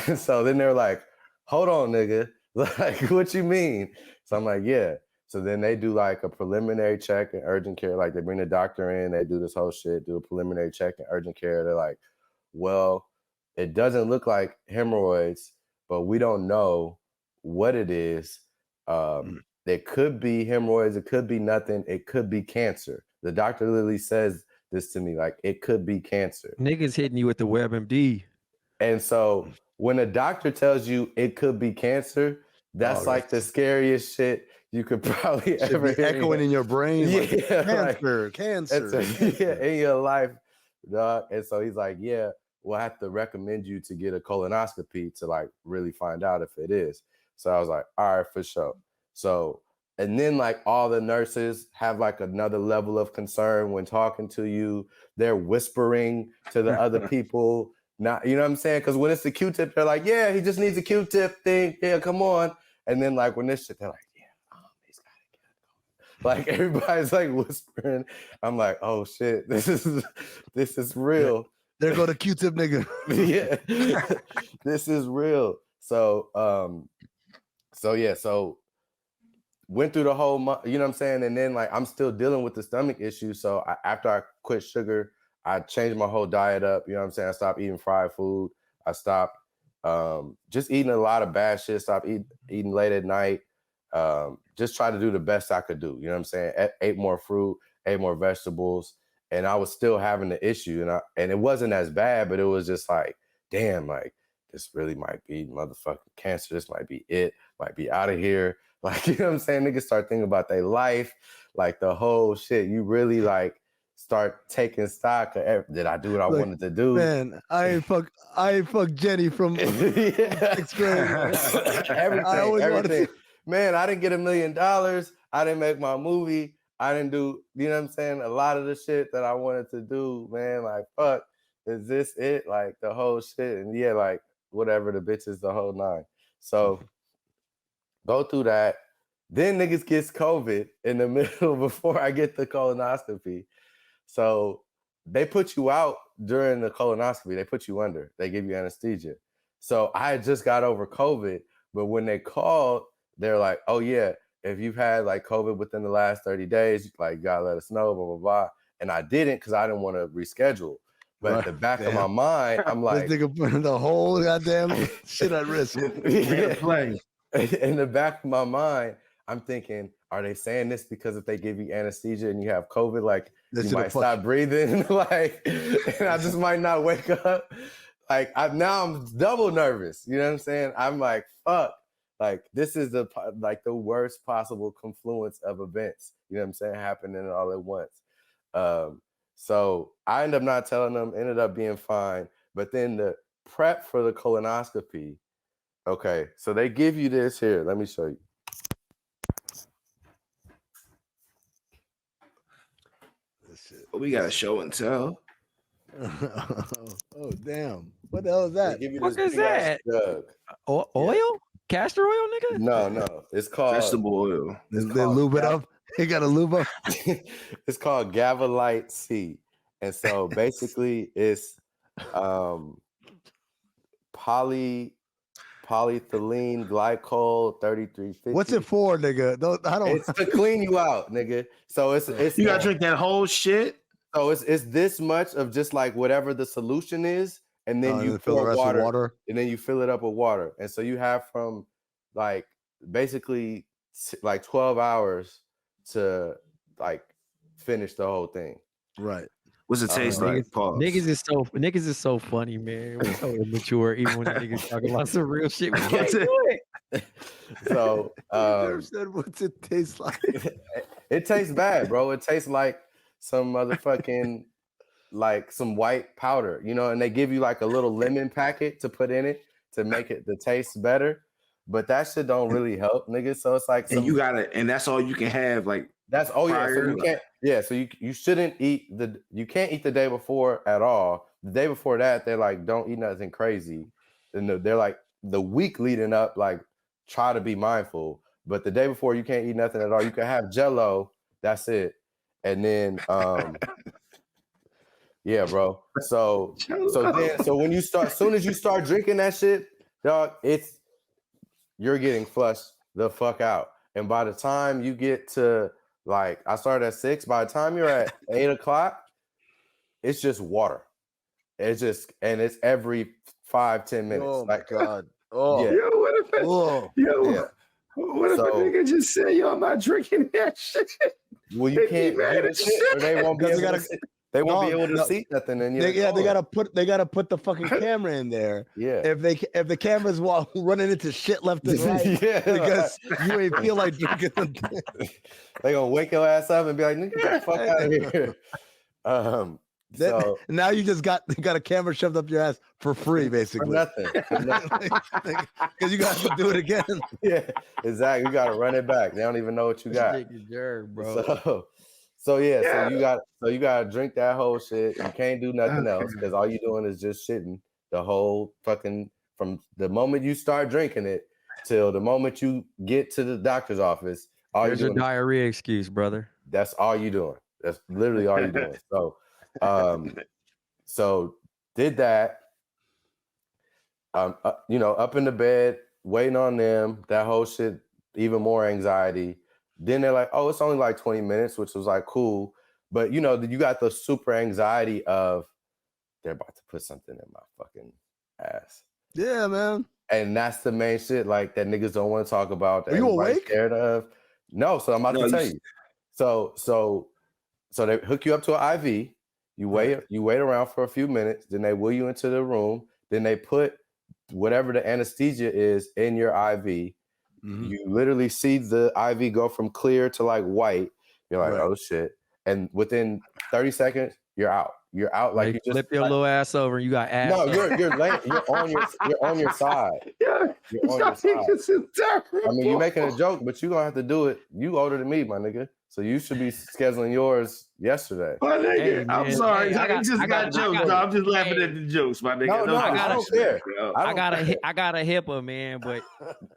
Speaker 2: And so then they're like, hold on, nigga. Like, what you mean? So I'm like, yeah. So then they do like a preliminary check in urgent care. Like they bring the doctor in, they do this whole shit, do a preliminary check in urgent care. They're like, well, it doesn't look like hemorrhoids, but we don't know what it is. It could be hemorrhoids. It could be nothing. It could be cancer. The doctor literally says this to me, like, it could be cancer.
Speaker 4: Niggas hitting you with the WebMD.
Speaker 2: And so when a doctor tells you it could be cancer, that's like the scariest shit you could probably ever hear.
Speaker 1: Echoing in your brain.
Speaker 2: Yeah,
Speaker 1: like, cancer.
Speaker 2: Yeah, in your life, dog. And so he's like, yeah, we'll have to recommend you to get a colonoscopy to like really find out if it is. So I was like, all right, for sure. So, and then like all the nurses have like another level of concern when talking to you. They're whispering to the other people. Not, you know what I'm saying? Because when it's the Q-tip, they're like, yeah, he just needs a Q-tip thing. Yeah, come on. And then like when this shit, they're like, yeah, he's got to get it. Like everybody's like whispering. I'm like, oh shit, this is real.
Speaker 1: There go the Q-tip nigga.
Speaker 2: Yeah, this is real. So, so went through the whole month, you know what I'm saying? And then like, I'm still dealing with the stomach issue. So after I quit sugar, I changed my whole diet up. You know what I'm saying? I stopped eating fried food. I stopped just eating a lot of bad shit. Stopped eating late at night. Just try to do the best I could do. You know what I'm saying? Ate more fruit, ate more vegetables. And I was still having the issue. And it wasn't as bad, but it was just like, damn, like, this really might be motherfucking cancer. This might be it. Might be out of here. Like, you know what I'm saying? Niggas start thinking about their life, like the whole shit. You really like start taking stock of did I do what I wanted to do?
Speaker 1: Man, I fuck Jenny from sixth grade.
Speaker 2: Everything. Man, I didn't get $1 million. I didn't make my movie. I didn't do, you know what I'm saying? A lot of the shit that I wanted to do, man, like, fuck, is this it? Like the whole shit. And yeah, like whatever, the bitches, the whole nine. So go through that. Then niggas gets COVID in the middle before I get the colonoscopy. So they put you out during the colonoscopy. They put you under. They give you anesthesia. So I had just got over COVID, but when they called, they're like, oh yeah, if you've had like COVID within the last 30 days, like you gotta let us know, blah, blah, blah. And I didn't because I didn't want to reschedule. But at the back of my mind, I'm like,
Speaker 1: this nigga putting the whole goddamn shit at risk.
Speaker 2: Play. In the back of my mind, I'm thinking, are they saying this because if they give you anesthesia and you have COVID, like you might stop breathing, like, and I just might not wake up. Like now I'm double nervous. You know what I'm saying? I'm like, fuck. Like this is the worst possible confluence of events. You know what I'm saying? Happening all at once. So I ended up not telling them. Ended up being fine. But then the prep for the colonoscopy. Okay, so they give you this here. Let me show you.
Speaker 3: We got a show and tell.
Speaker 1: Oh damn! What the hell is that?
Speaker 4: What is that? Oil? Castor oil, nigga?
Speaker 2: No. It's called
Speaker 3: vegetable oil.
Speaker 1: They lube it up. He got a lube up.
Speaker 2: It's called Gavalite C, and so basically it's polyethylene glycol 3350.
Speaker 1: What's it for, nigga?
Speaker 2: It's to clean you out, nigga. So it's
Speaker 3: you gotta drink that whole shit.
Speaker 2: So it's this much of just like whatever the solution is, and then you
Speaker 1: fill the rest with water,
Speaker 2: and then you fill it up with water. And so you have from like basically like 12 hours to like finish the whole thing.
Speaker 1: Right.
Speaker 3: What's it taste like?
Speaker 4: Niggas is so funny, man. We're so immature, even when the niggas talking about some real shit. We can't do it.
Speaker 2: So
Speaker 1: said, what's it taste like?
Speaker 2: It tastes bad, bro. It tastes like some motherfucking like some white powder, you know, and they give you like a little lemon packet to put in it to make it the taste better. but that shit don't really help, nigga. So it's like,
Speaker 3: and and that's all you can have, like
Speaker 2: that's So you can't, so you shouldn't eat you can't eat the day before at all. The day before that, they're like, don't eat nothing crazy. And they're like, the week leading up, like, try to be mindful. But the day before, you can't eat nothing at all. You can have Jello, that's it. And then, yeah, bro. So when you start, as soon as you start drinking that shit, dog, you're getting flushed the fuck out. And by the time you get to, like, I started at 6, by the time you're at 8 o'clock, it's just water. It's every 5-10 minutes.
Speaker 1: Oh my God.
Speaker 3: Oh, yeah. Yo, what if what if a nigga just say, yo, I'm not drinking that shit?
Speaker 2: Well, you can't do the shit, or they won't be able to see. They won't be able to see nothing. And
Speaker 1: they gotta put the fucking camera in there.
Speaker 2: Yeah.
Speaker 1: If the camera's running into shit left and right, because you ain't feel like drinking the
Speaker 2: they gonna wake your ass up and be like, nigga, get the fuck out of here. So
Speaker 1: now you just got a camera shoved up your ass for free, basically.
Speaker 2: For nothing.
Speaker 1: Because you got to do it again.
Speaker 2: Yeah, exactly. You got to run it back. They don't even know what you got.
Speaker 4: Jerv, bro.
Speaker 2: So you got to drink that whole shit. You can't do nothing else because all you're doing is just shitting the whole fucking, from the moment you start drinking it till the moment you get to the doctor's office.
Speaker 4: There's your diarrhea excuse, brother.
Speaker 2: That's all you're doing. That's literally all you're doing. So did that, up in the bed, waiting on them, that whole shit, even more anxiety. Then they're like, oh, it's only like 20 minutes, which was like, cool. But you got the super anxiety of they're about to put something in my fucking ass.
Speaker 1: Yeah, man.
Speaker 2: And that's the main shit, like, that niggas don't want to talk about. That
Speaker 1: Are you awake?
Speaker 2: Scared of. No, so I'm about to tell you. So they hook you up to an IV. You wait around for a few minutes, then they wheel you into the room, then they put whatever the anesthesia is in your IV. Mm-hmm. You literally see the IV go from clear to like white. You're like, oh shit. And within 30 seconds, you're out. You're out, like, you just
Speaker 4: flip your little ass over and you got ass.
Speaker 2: No, you're laying, you're on your side. Yeah, you're on your side. I mean, you're making a joke, but you're gonna have to do it. You older than me, my nigga. So you should be scheduling yours yesterday.
Speaker 3: My nigga, hey, I'm sorry. I just got jokes. I'm just laughing at the jokes, my nigga.
Speaker 2: No, I don't care.
Speaker 4: I got a HIPAA, man, but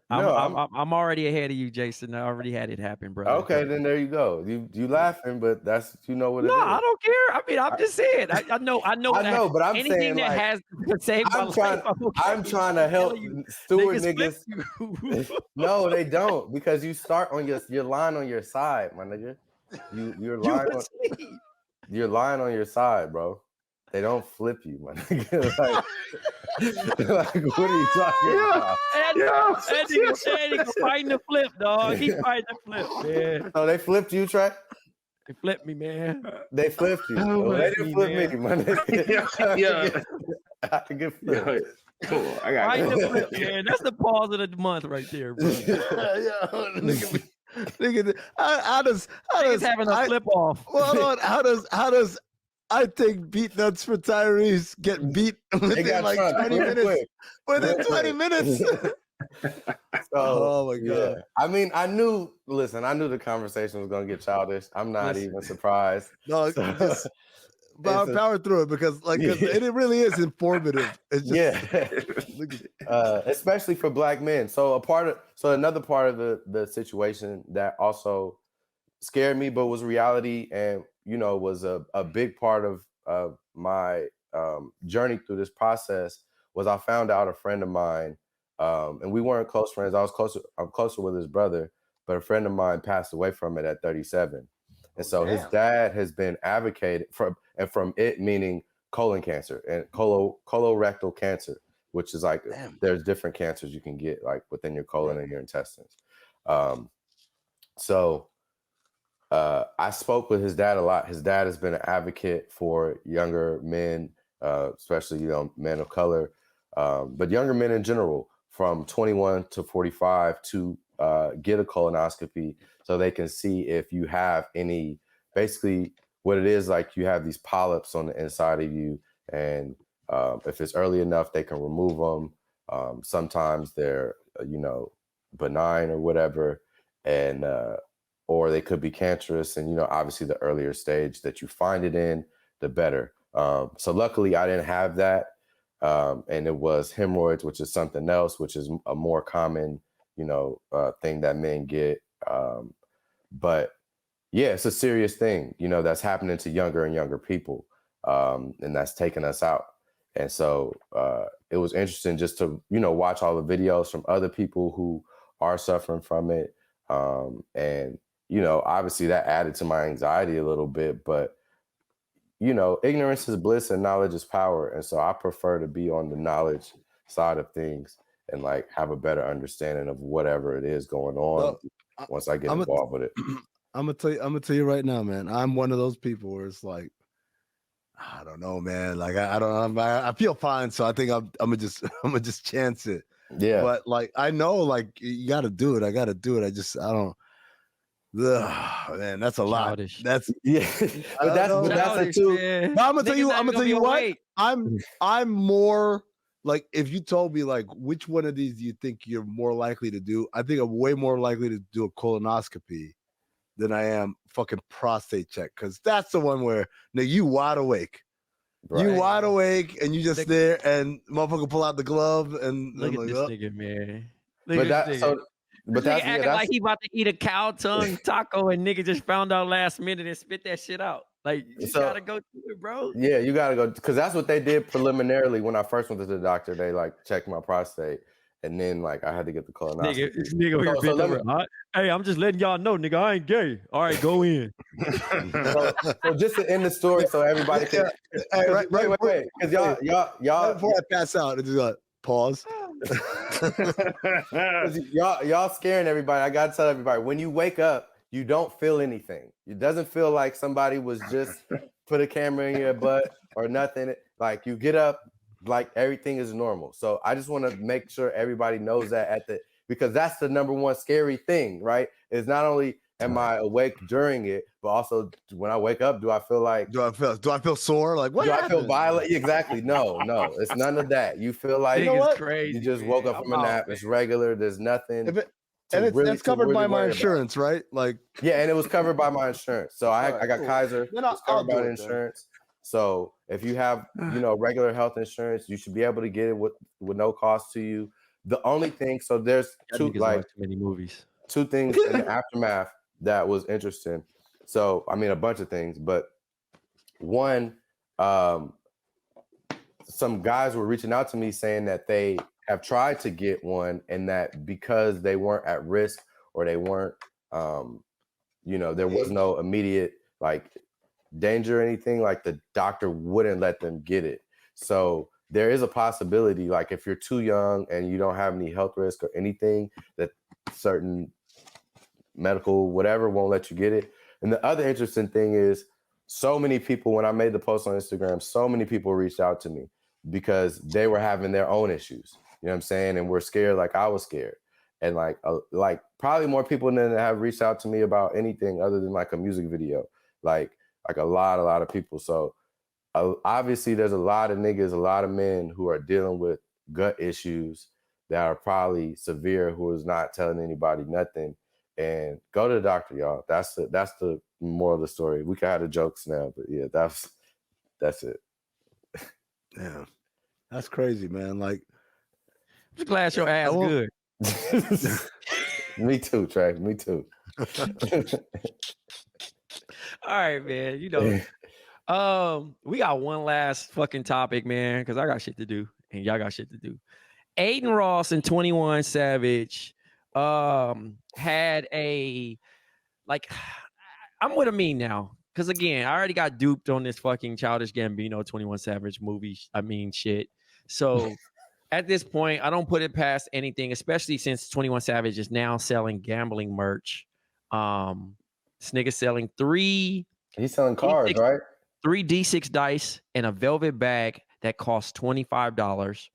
Speaker 4: I'm already ahead of you, Jason. I already had it happen, bro.
Speaker 2: Okay, then there you go. You laughing, but that's what it is.
Speaker 4: No, I don't care. I mean, I'm just saying. I know,
Speaker 2: but I'm
Speaker 4: anything
Speaker 2: saying,
Speaker 4: that
Speaker 2: like,
Speaker 4: has to save my life.
Speaker 2: I'm trying to help steward niggas. No, they don't, because you start on you're lying on your side, my nigga. You're lying on your side, bro. They don't flip you, my nigga. Like, what are you talking about?
Speaker 4: Eddie's fighting the flip, dog. He's fighting the flip, man.
Speaker 2: Oh, they flipped you, Trey?
Speaker 4: They flipped me, man.
Speaker 2: They flipped you. Oh, they didn't flip me, my nigga.
Speaker 3: Yeah.
Speaker 2: I can get flipped.
Speaker 3: Cool. I got
Speaker 4: fighting the flip, man. That's the pause of the month right there, bro.
Speaker 1: Nigga, how does
Speaker 4: having a flip off?
Speaker 1: Well, how does I take beat nuts for Tyrese get beat within like 20 minutes? Within 20 minutes.
Speaker 2: Oh my God. Yeah. I mean, I knew the conversation was gonna get childish. I'm not even surprised.
Speaker 1: No, but power through it because it really is informative. It's just,
Speaker 2: especially for Black men. So another part of the situation that also scared me, but was reality, and was a big part of my journey through this process, was I found out a friend of mine, and we weren't close friends. I'm closer with his brother, but a friend of mine passed away from it at 37. And so his dad has been advocating from it, meaning colon cancer and colorectal cancer, which is like, there's different cancers you can get like within your colon and your intestines. So I spoke with his dad a lot. His dad has been an advocate for younger men, especially, men of color, but younger men in general, from 21 to 45 to get a colonoscopy so they can see if you have any, basically what it is, like you have these polyps on the inside of you, and if it's early enough, they can remove them. Sometimes they're, benign or whatever, and or they could be cancerous. And obviously the earlier stage that you find it in, the better. So luckily I didn't have that, and it was hemorrhoids, which is something else, which is a more common thing that men get. But yeah, it's a serious thing, that's happening to younger and younger people, and that's taking us out. And so it was interesting just to, watch all the videos from other people who are suffering from it. And, obviously that added to my anxiety a little bit, but, ignorance is bliss and knowledge is power. And so I prefer to be on the knowledge side of things and like have a better understanding of whatever it is going on once I get involved with it.
Speaker 1: I'm gonna tell you right now, man. I'm one of those people where it's like, I don't know, man. Like I feel fine, so I think I'm gonna just chance it.
Speaker 2: Yeah.
Speaker 1: But like I know, like you got to do it. I got to do it. I don't. Ugh, man, that's a
Speaker 4: Childish.
Speaker 1: lot. That's
Speaker 2: but that's too.
Speaker 1: But I'm gonna tell you what. I'm more like, if you told me like which one of these do you think you're more likely to do? I think I'm way more likely to do a colonoscopy than I am fucking prostate check, because that's the one where you wide awake. Right. You wide awake and you just there and motherfucker pull out the glove and
Speaker 4: look at
Speaker 1: like,
Speaker 4: this nigga, man.
Speaker 2: But that's
Speaker 4: acting like he about to eat a cow tongue taco and nigga just found out last minute and spit that shit out. Like you gotta go through it, bro.
Speaker 2: Yeah, you gotta go, because that's what they did preliminarily when I first went to the doctor. They like checked my prostate, and then like I had to get the colonoscopy.
Speaker 4: Nigga, hey, I'm just letting y'all know, nigga, I ain't gay. All right, go in.
Speaker 2: so just to end the story, so everybody can. Hey, wait, because y'all
Speaker 1: before I pass out, it's like pause.
Speaker 2: y'all scaring everybody. I gotta tell everybody, when you wake up, you don't feel anything. It doesn't feel like somebody was just put a camera in your butt or nothing. Like you get up, like everything is normal. So I just want to make sure everybody knows that because that's the number one scary thing, right? Is not only am I awake during it, but also when I wake up, do I feel sore? Like what? Do I feel violent? Exactly. No, it's none of that. You feel like
Speaker 4: crazy,
Speaker 2: you just woke up from a nap. It's regular. There's nothing.
Speaker 1: And it's covered by my insurance, right? Like
Speaker 2: yeah, and it was covered by my insurance. So I got Kaiser. Then it's covered by insurance. So if you have regular health insurance, you should be able to get it with no cost to you. The only thing, so there's too
Speaker 4: many movies.
Speaker 2: Two things in the aftermath that was interesting. So I mean a bunch of things, but one, some guys were reaching out to me saying that they have tried to get one, and that because they weren't at risk or they weren't, there was no immediate like danger or anything, like the doctor wouldn't let them get it. So there is a possibility, like if you're too young and you don't have any health risk or anything, that certain medical whatever won't let you get it. And the other interesting thing is, so many people, when I made the post on Instagram, so many people reached out to me because they were having their own issues. You know what I'm saying? And we're scared like I was scared. And like probably more people than have reached out to me about anything other than like a music video. Like a lot of people. So obviously there's a lot of niggas, a lot of men who are dealing with gut issues that are probably severe, who is not telling anybody nothing. And go to the doctor, y'all. That's the moral of the story. We can have the jokes now, but yeah, that's it.
Speaker 1: Yeah. That's crazy, man. Like,
Speaker 4: I'm just glad your ass good.
Speaker 2: Me too, Trey. Me too.
Speaker 4: All right, man. We got one last fucking topic, man, because I got shit to do and y'all got shit to do. Aiden Ross and 21 Savage had a I'm with Amin now, because again, I already got duped on this fucking Childish Gambino 21 Savage movie. Shit. So at this point, I don't put it past anything, especially since 21 Savage is now selling gambling merch. This nigga selling
Speaker 2: he's selling cards, right?
Speaker 4: 3 D6 dice and a velvet bag that costs $25,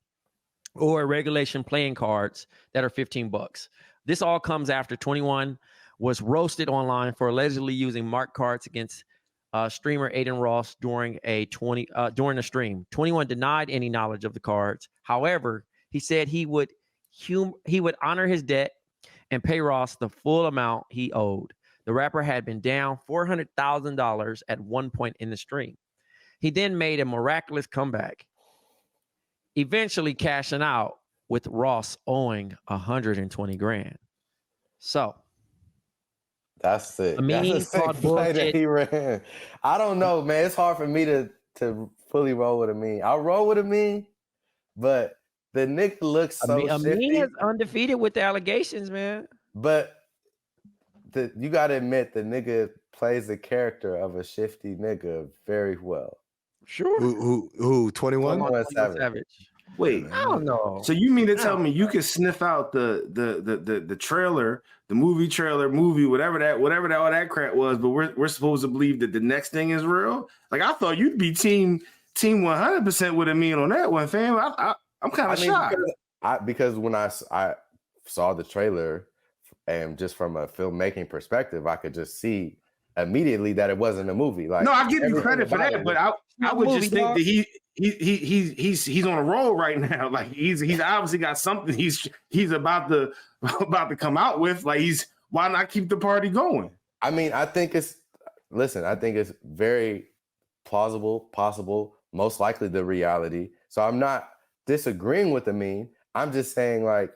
Speaker 4: or regulation playing cards that are $15. This all comes after 21 was roasted online for allegedly using marked cards against streamer Aiden Ross during the stream. 21 denied any knowledge of the cards. However, he said he would honor his debt and pay Ross the full amount he owed. The rapper had been down $400,000 at one point in the stream. He then made a miraculous comeback, eventually cashing out with Ross owing 120 grand. So
Speaker 2: that's sick.
Speaker 4: Amin
Speaker 2: That's a sick play that he ran. I don't know, man. It's hard for me to fully roll with Amin. I'll roll with Amin, but the nigga looks so shifty.
Speaker 4: Amin is undefeated with the allegations, man.
Speaker 2: But you got to admit, the nigga plays the character of a shifty nigga very well.
Speaker 4: Sure.
Speaker 1: Who 21?
Speaker 2: 21 Savage.
Speaker 3: Wait,
Speaker 4: I don't know.
Speaker 3: So you mean to tell me you can sniff out the trailer, the movie trailer, whatever that all that crap was, but we're supposed to believe that the next thing is real? Like, I thought you'd be team 100% with Amin on that one, fam. I'm kind of shocked.
Speaker 2: Because when I saw the trailer, and just from a filmmaking perspective, I could just see immediately that it wasn't a movie. Like,
Speaker 3: no, I give you credit for that, but I would just think that he's on a roll right now. Like, he's obviously got something he's about to come out with. Like, why not keep the party going?
Speaker 2: I mean, I think it's very plausible, possible, most likely the reality. So I'm not disagreeing with Amin. I'm just saying, like,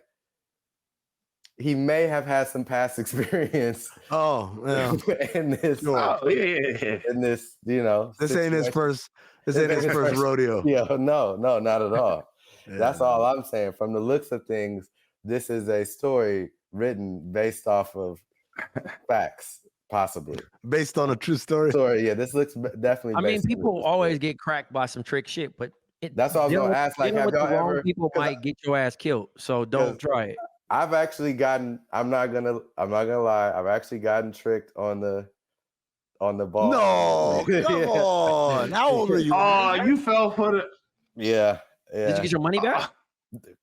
Speaker 2: he may have had some past experience.
Speaker 1: Oh, yeah.
Speaker 2: In this, in this,
Speaker 1: this ain't his first. This ain't his first rodeo.
Speaker 2: Yeah, no, not at all. Yeah. That's all I'm saying. From the looks of things, this is a story written based off of facts, possibly
Speaker 1: based on a true story.
Speaker 2: Yeah, this looks definitely.
Speaker 4: I mean, people always get cracked by some trick shit, but
Speaker 2: that's all I was gonna ask. Like, have y'all ever?
Speaker 4: People might get your ass killed, so don't try it.
Speaker 2: I've actually gotten. I'm not gonna lie. I've actually gotten tricked on the ball.
Speaker 1: No, come on. How old are you?
Speaker 3: Oh, you fell for the.
Speaker 2: Yeah.
Speaker 4: Did you get your money back?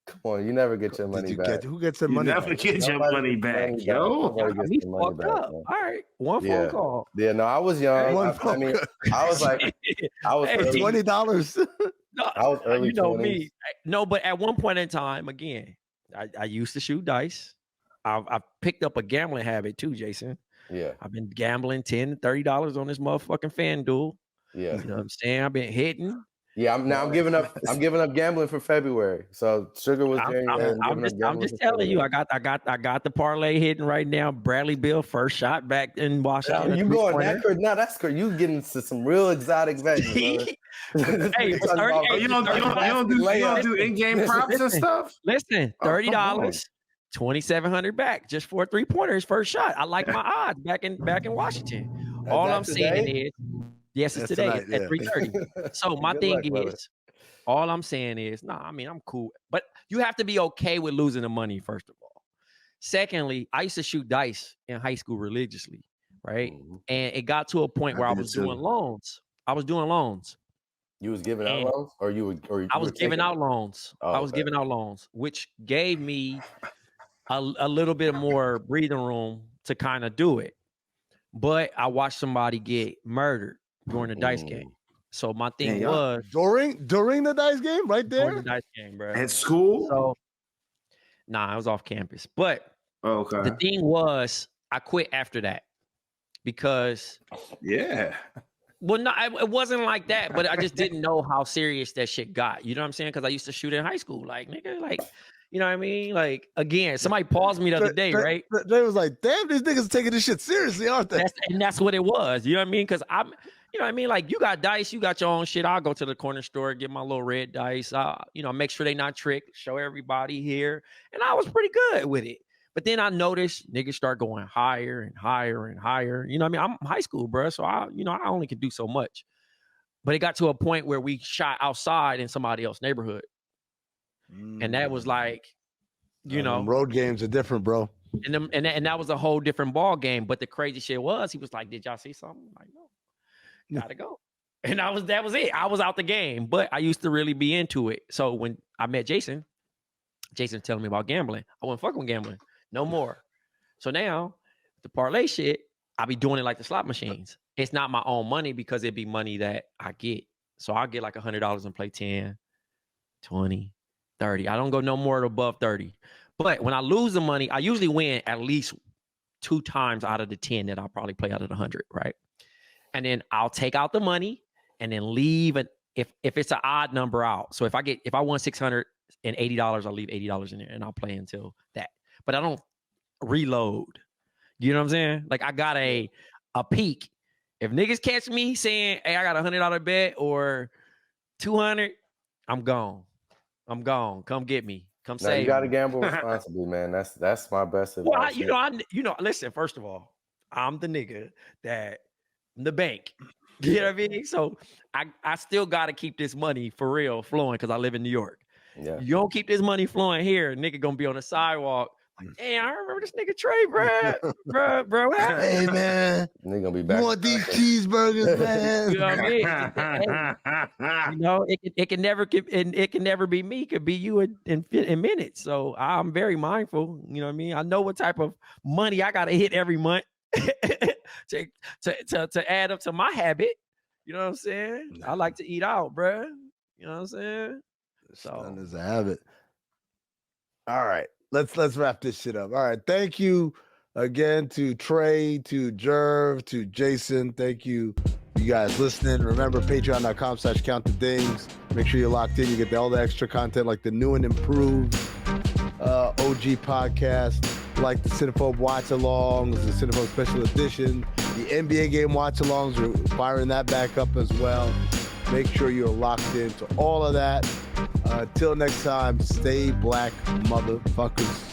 Speaker 2: Come on, you never get your money back.
Speaker 1: Who gets their money?
Speaker 3: Never get your money back, yo.
Speaker 4: We fucked up. All right, one phone call.
Speaker 2: Yeah, no, I was young. I mean, I was like,
Speaker 1: $20.
Speaker 2: I was early.
Speaker 4: You know
Speaker 2: 20s.
Speaker 4: me. No, but at one point in time, again, I used to shoot dice. I've picked up a gambling habit too, Jason.
Speaker 2: Yeah.
Speaker 4: I've been gambling $10, $30 on this motherfucking FanDuel.
Speaker 2: Yeah.
Speaker 4: You know what I'm saying? I've been hitting.
Speaker 2: Yeah, I'm giving up gambling for February. So Sugar was January.
Speaker 4: I'm just telling you, I got the parlay hitting right now. Bradley Beal first shot back in Washington.
Speaker 2: You going that crazy? No, that's crazy. You getting to some real exotic betting.
Speaker 4: Hey, you
Speaker 3: don't do in-game props and stuff.
Speaker 4: Listen, $30, 2,700 back just for 3-pointers first shot. I like my odds back in Washington. All I'm saying is. Yes, it's today at 3:30. So my thing is, all I'm saying is, I mean, I'm cool. But you have to be okay with losing the money, first of all. Secondly, I used to shoot dice in high school religiously, right? Mm-hmm. And it got to a point where I was doing loans.
Speaker 2: You was giving out loans?
Speaker 4: I was giving out loans. I was giving out loans, which gave me a little bit more breathing room to kind of do it. But I watched somebody get murdered during the dice game. So my thing was
Speaker 1: during the dice game, right there.
Speaker 4: During the dice game, bro.
Speaker 3: At school?
Speaker 4: So I was off campus. But
Speaker 3: okay.
Speaker 4: The thing was, I quit after that because well, no, it wasn't like that, but I just didn't know how serious that shit got. You know what I'm saying? Because I used to shoot in high school, like nigga, like. You know what I mean? Like, again, somebody paused me the other day, right?
Speaker 1: They was like, damn, these niggas taking this shit seriously, aren't they?
Speaker 4: That's what it was. You know what I mean? Because you know what I mean? Like, you got dice, you got your own shit. I'll go to the corner store, get my little red dice, make sure they not tricked, show everybody here. And I was pretty good with it. But then I noticed niggas start going higher and higher and higher. You know what I mean? I'm high school, bro. So I only could do so much. But it got to a point where we shot outside in somebody else's neighborhood. And that was like,
Speaker 1: road games are different, bro.
Speaker 4: And that was a whole different ball game. But the crazy shit was, he was like, "Did y'all see something?" I'm like, no, gotta go. And that was it. I was out the game. But I used to really be into it. So when I met Jason telling me about gambling, I wasn't fucking with gambling no more. So now the parlay shit, I be doing it like the slot machines. It's not my own money because it'd be money that I get. So I'll get like $100 and play 10, 20. 30. I don't go no more above 30. But when I lose the money, I usually win at least 2 times out of the 10 that I'll probably play out of the 100, right? And then I'll take out the money and then leave it if it's an odd number out. So if I won $680, I'll leave $80 in there and I'll play until that. But I don't reload. You know what I'm saying? Like I got a peak. If niggas catch me saying, hey, I got $100 bet or 200, I'm gone. Come get me. Come save me.
Speaker 2: You got to gamble responsibly, man. That's my best advice.
Speaker 4: Well, listen, first of all, I'm the nigga that the bank. You know what I mean? So I still got to keep this money for real flowing because I live in New York.
Speaker 2: Yeah.
Speaker 4: You don't keep this money flowing here, nigga gonna be on the sidewalk. Like, damn, I remember this nigga Trey, bro. What happened?
Speaker 1: Hey, man.
Speaker 2: Nigga gonna be back.
Speaker 1: You want these cheeseburgers, man?
Speaker 4: You know what I mean? You know, it can never be me. It could be you in minutes. So I'm very mindful. You know what I mean? I know what type of money I gotta hit every month to add up to my habit. You know what I'm saying? I like to eat out, bro. You know what I'm saying? So
Speaker 1: is a habit. All right. Let's wrap this shit up. All right. Thank you again to Trey, to Jerv, to Jason. Thank you guys listening. Remember, patreon.com/countthedings. Make sure you're locked in. You get all the extra content like the new and improved OG podcast, like the Cinephobe watch-alongs, the Cinephobe special edition, the NBA game watch-alongs. We're firing that back up as well. Make sure you're locked into all of that. Till next time, stay black, motherfuckers.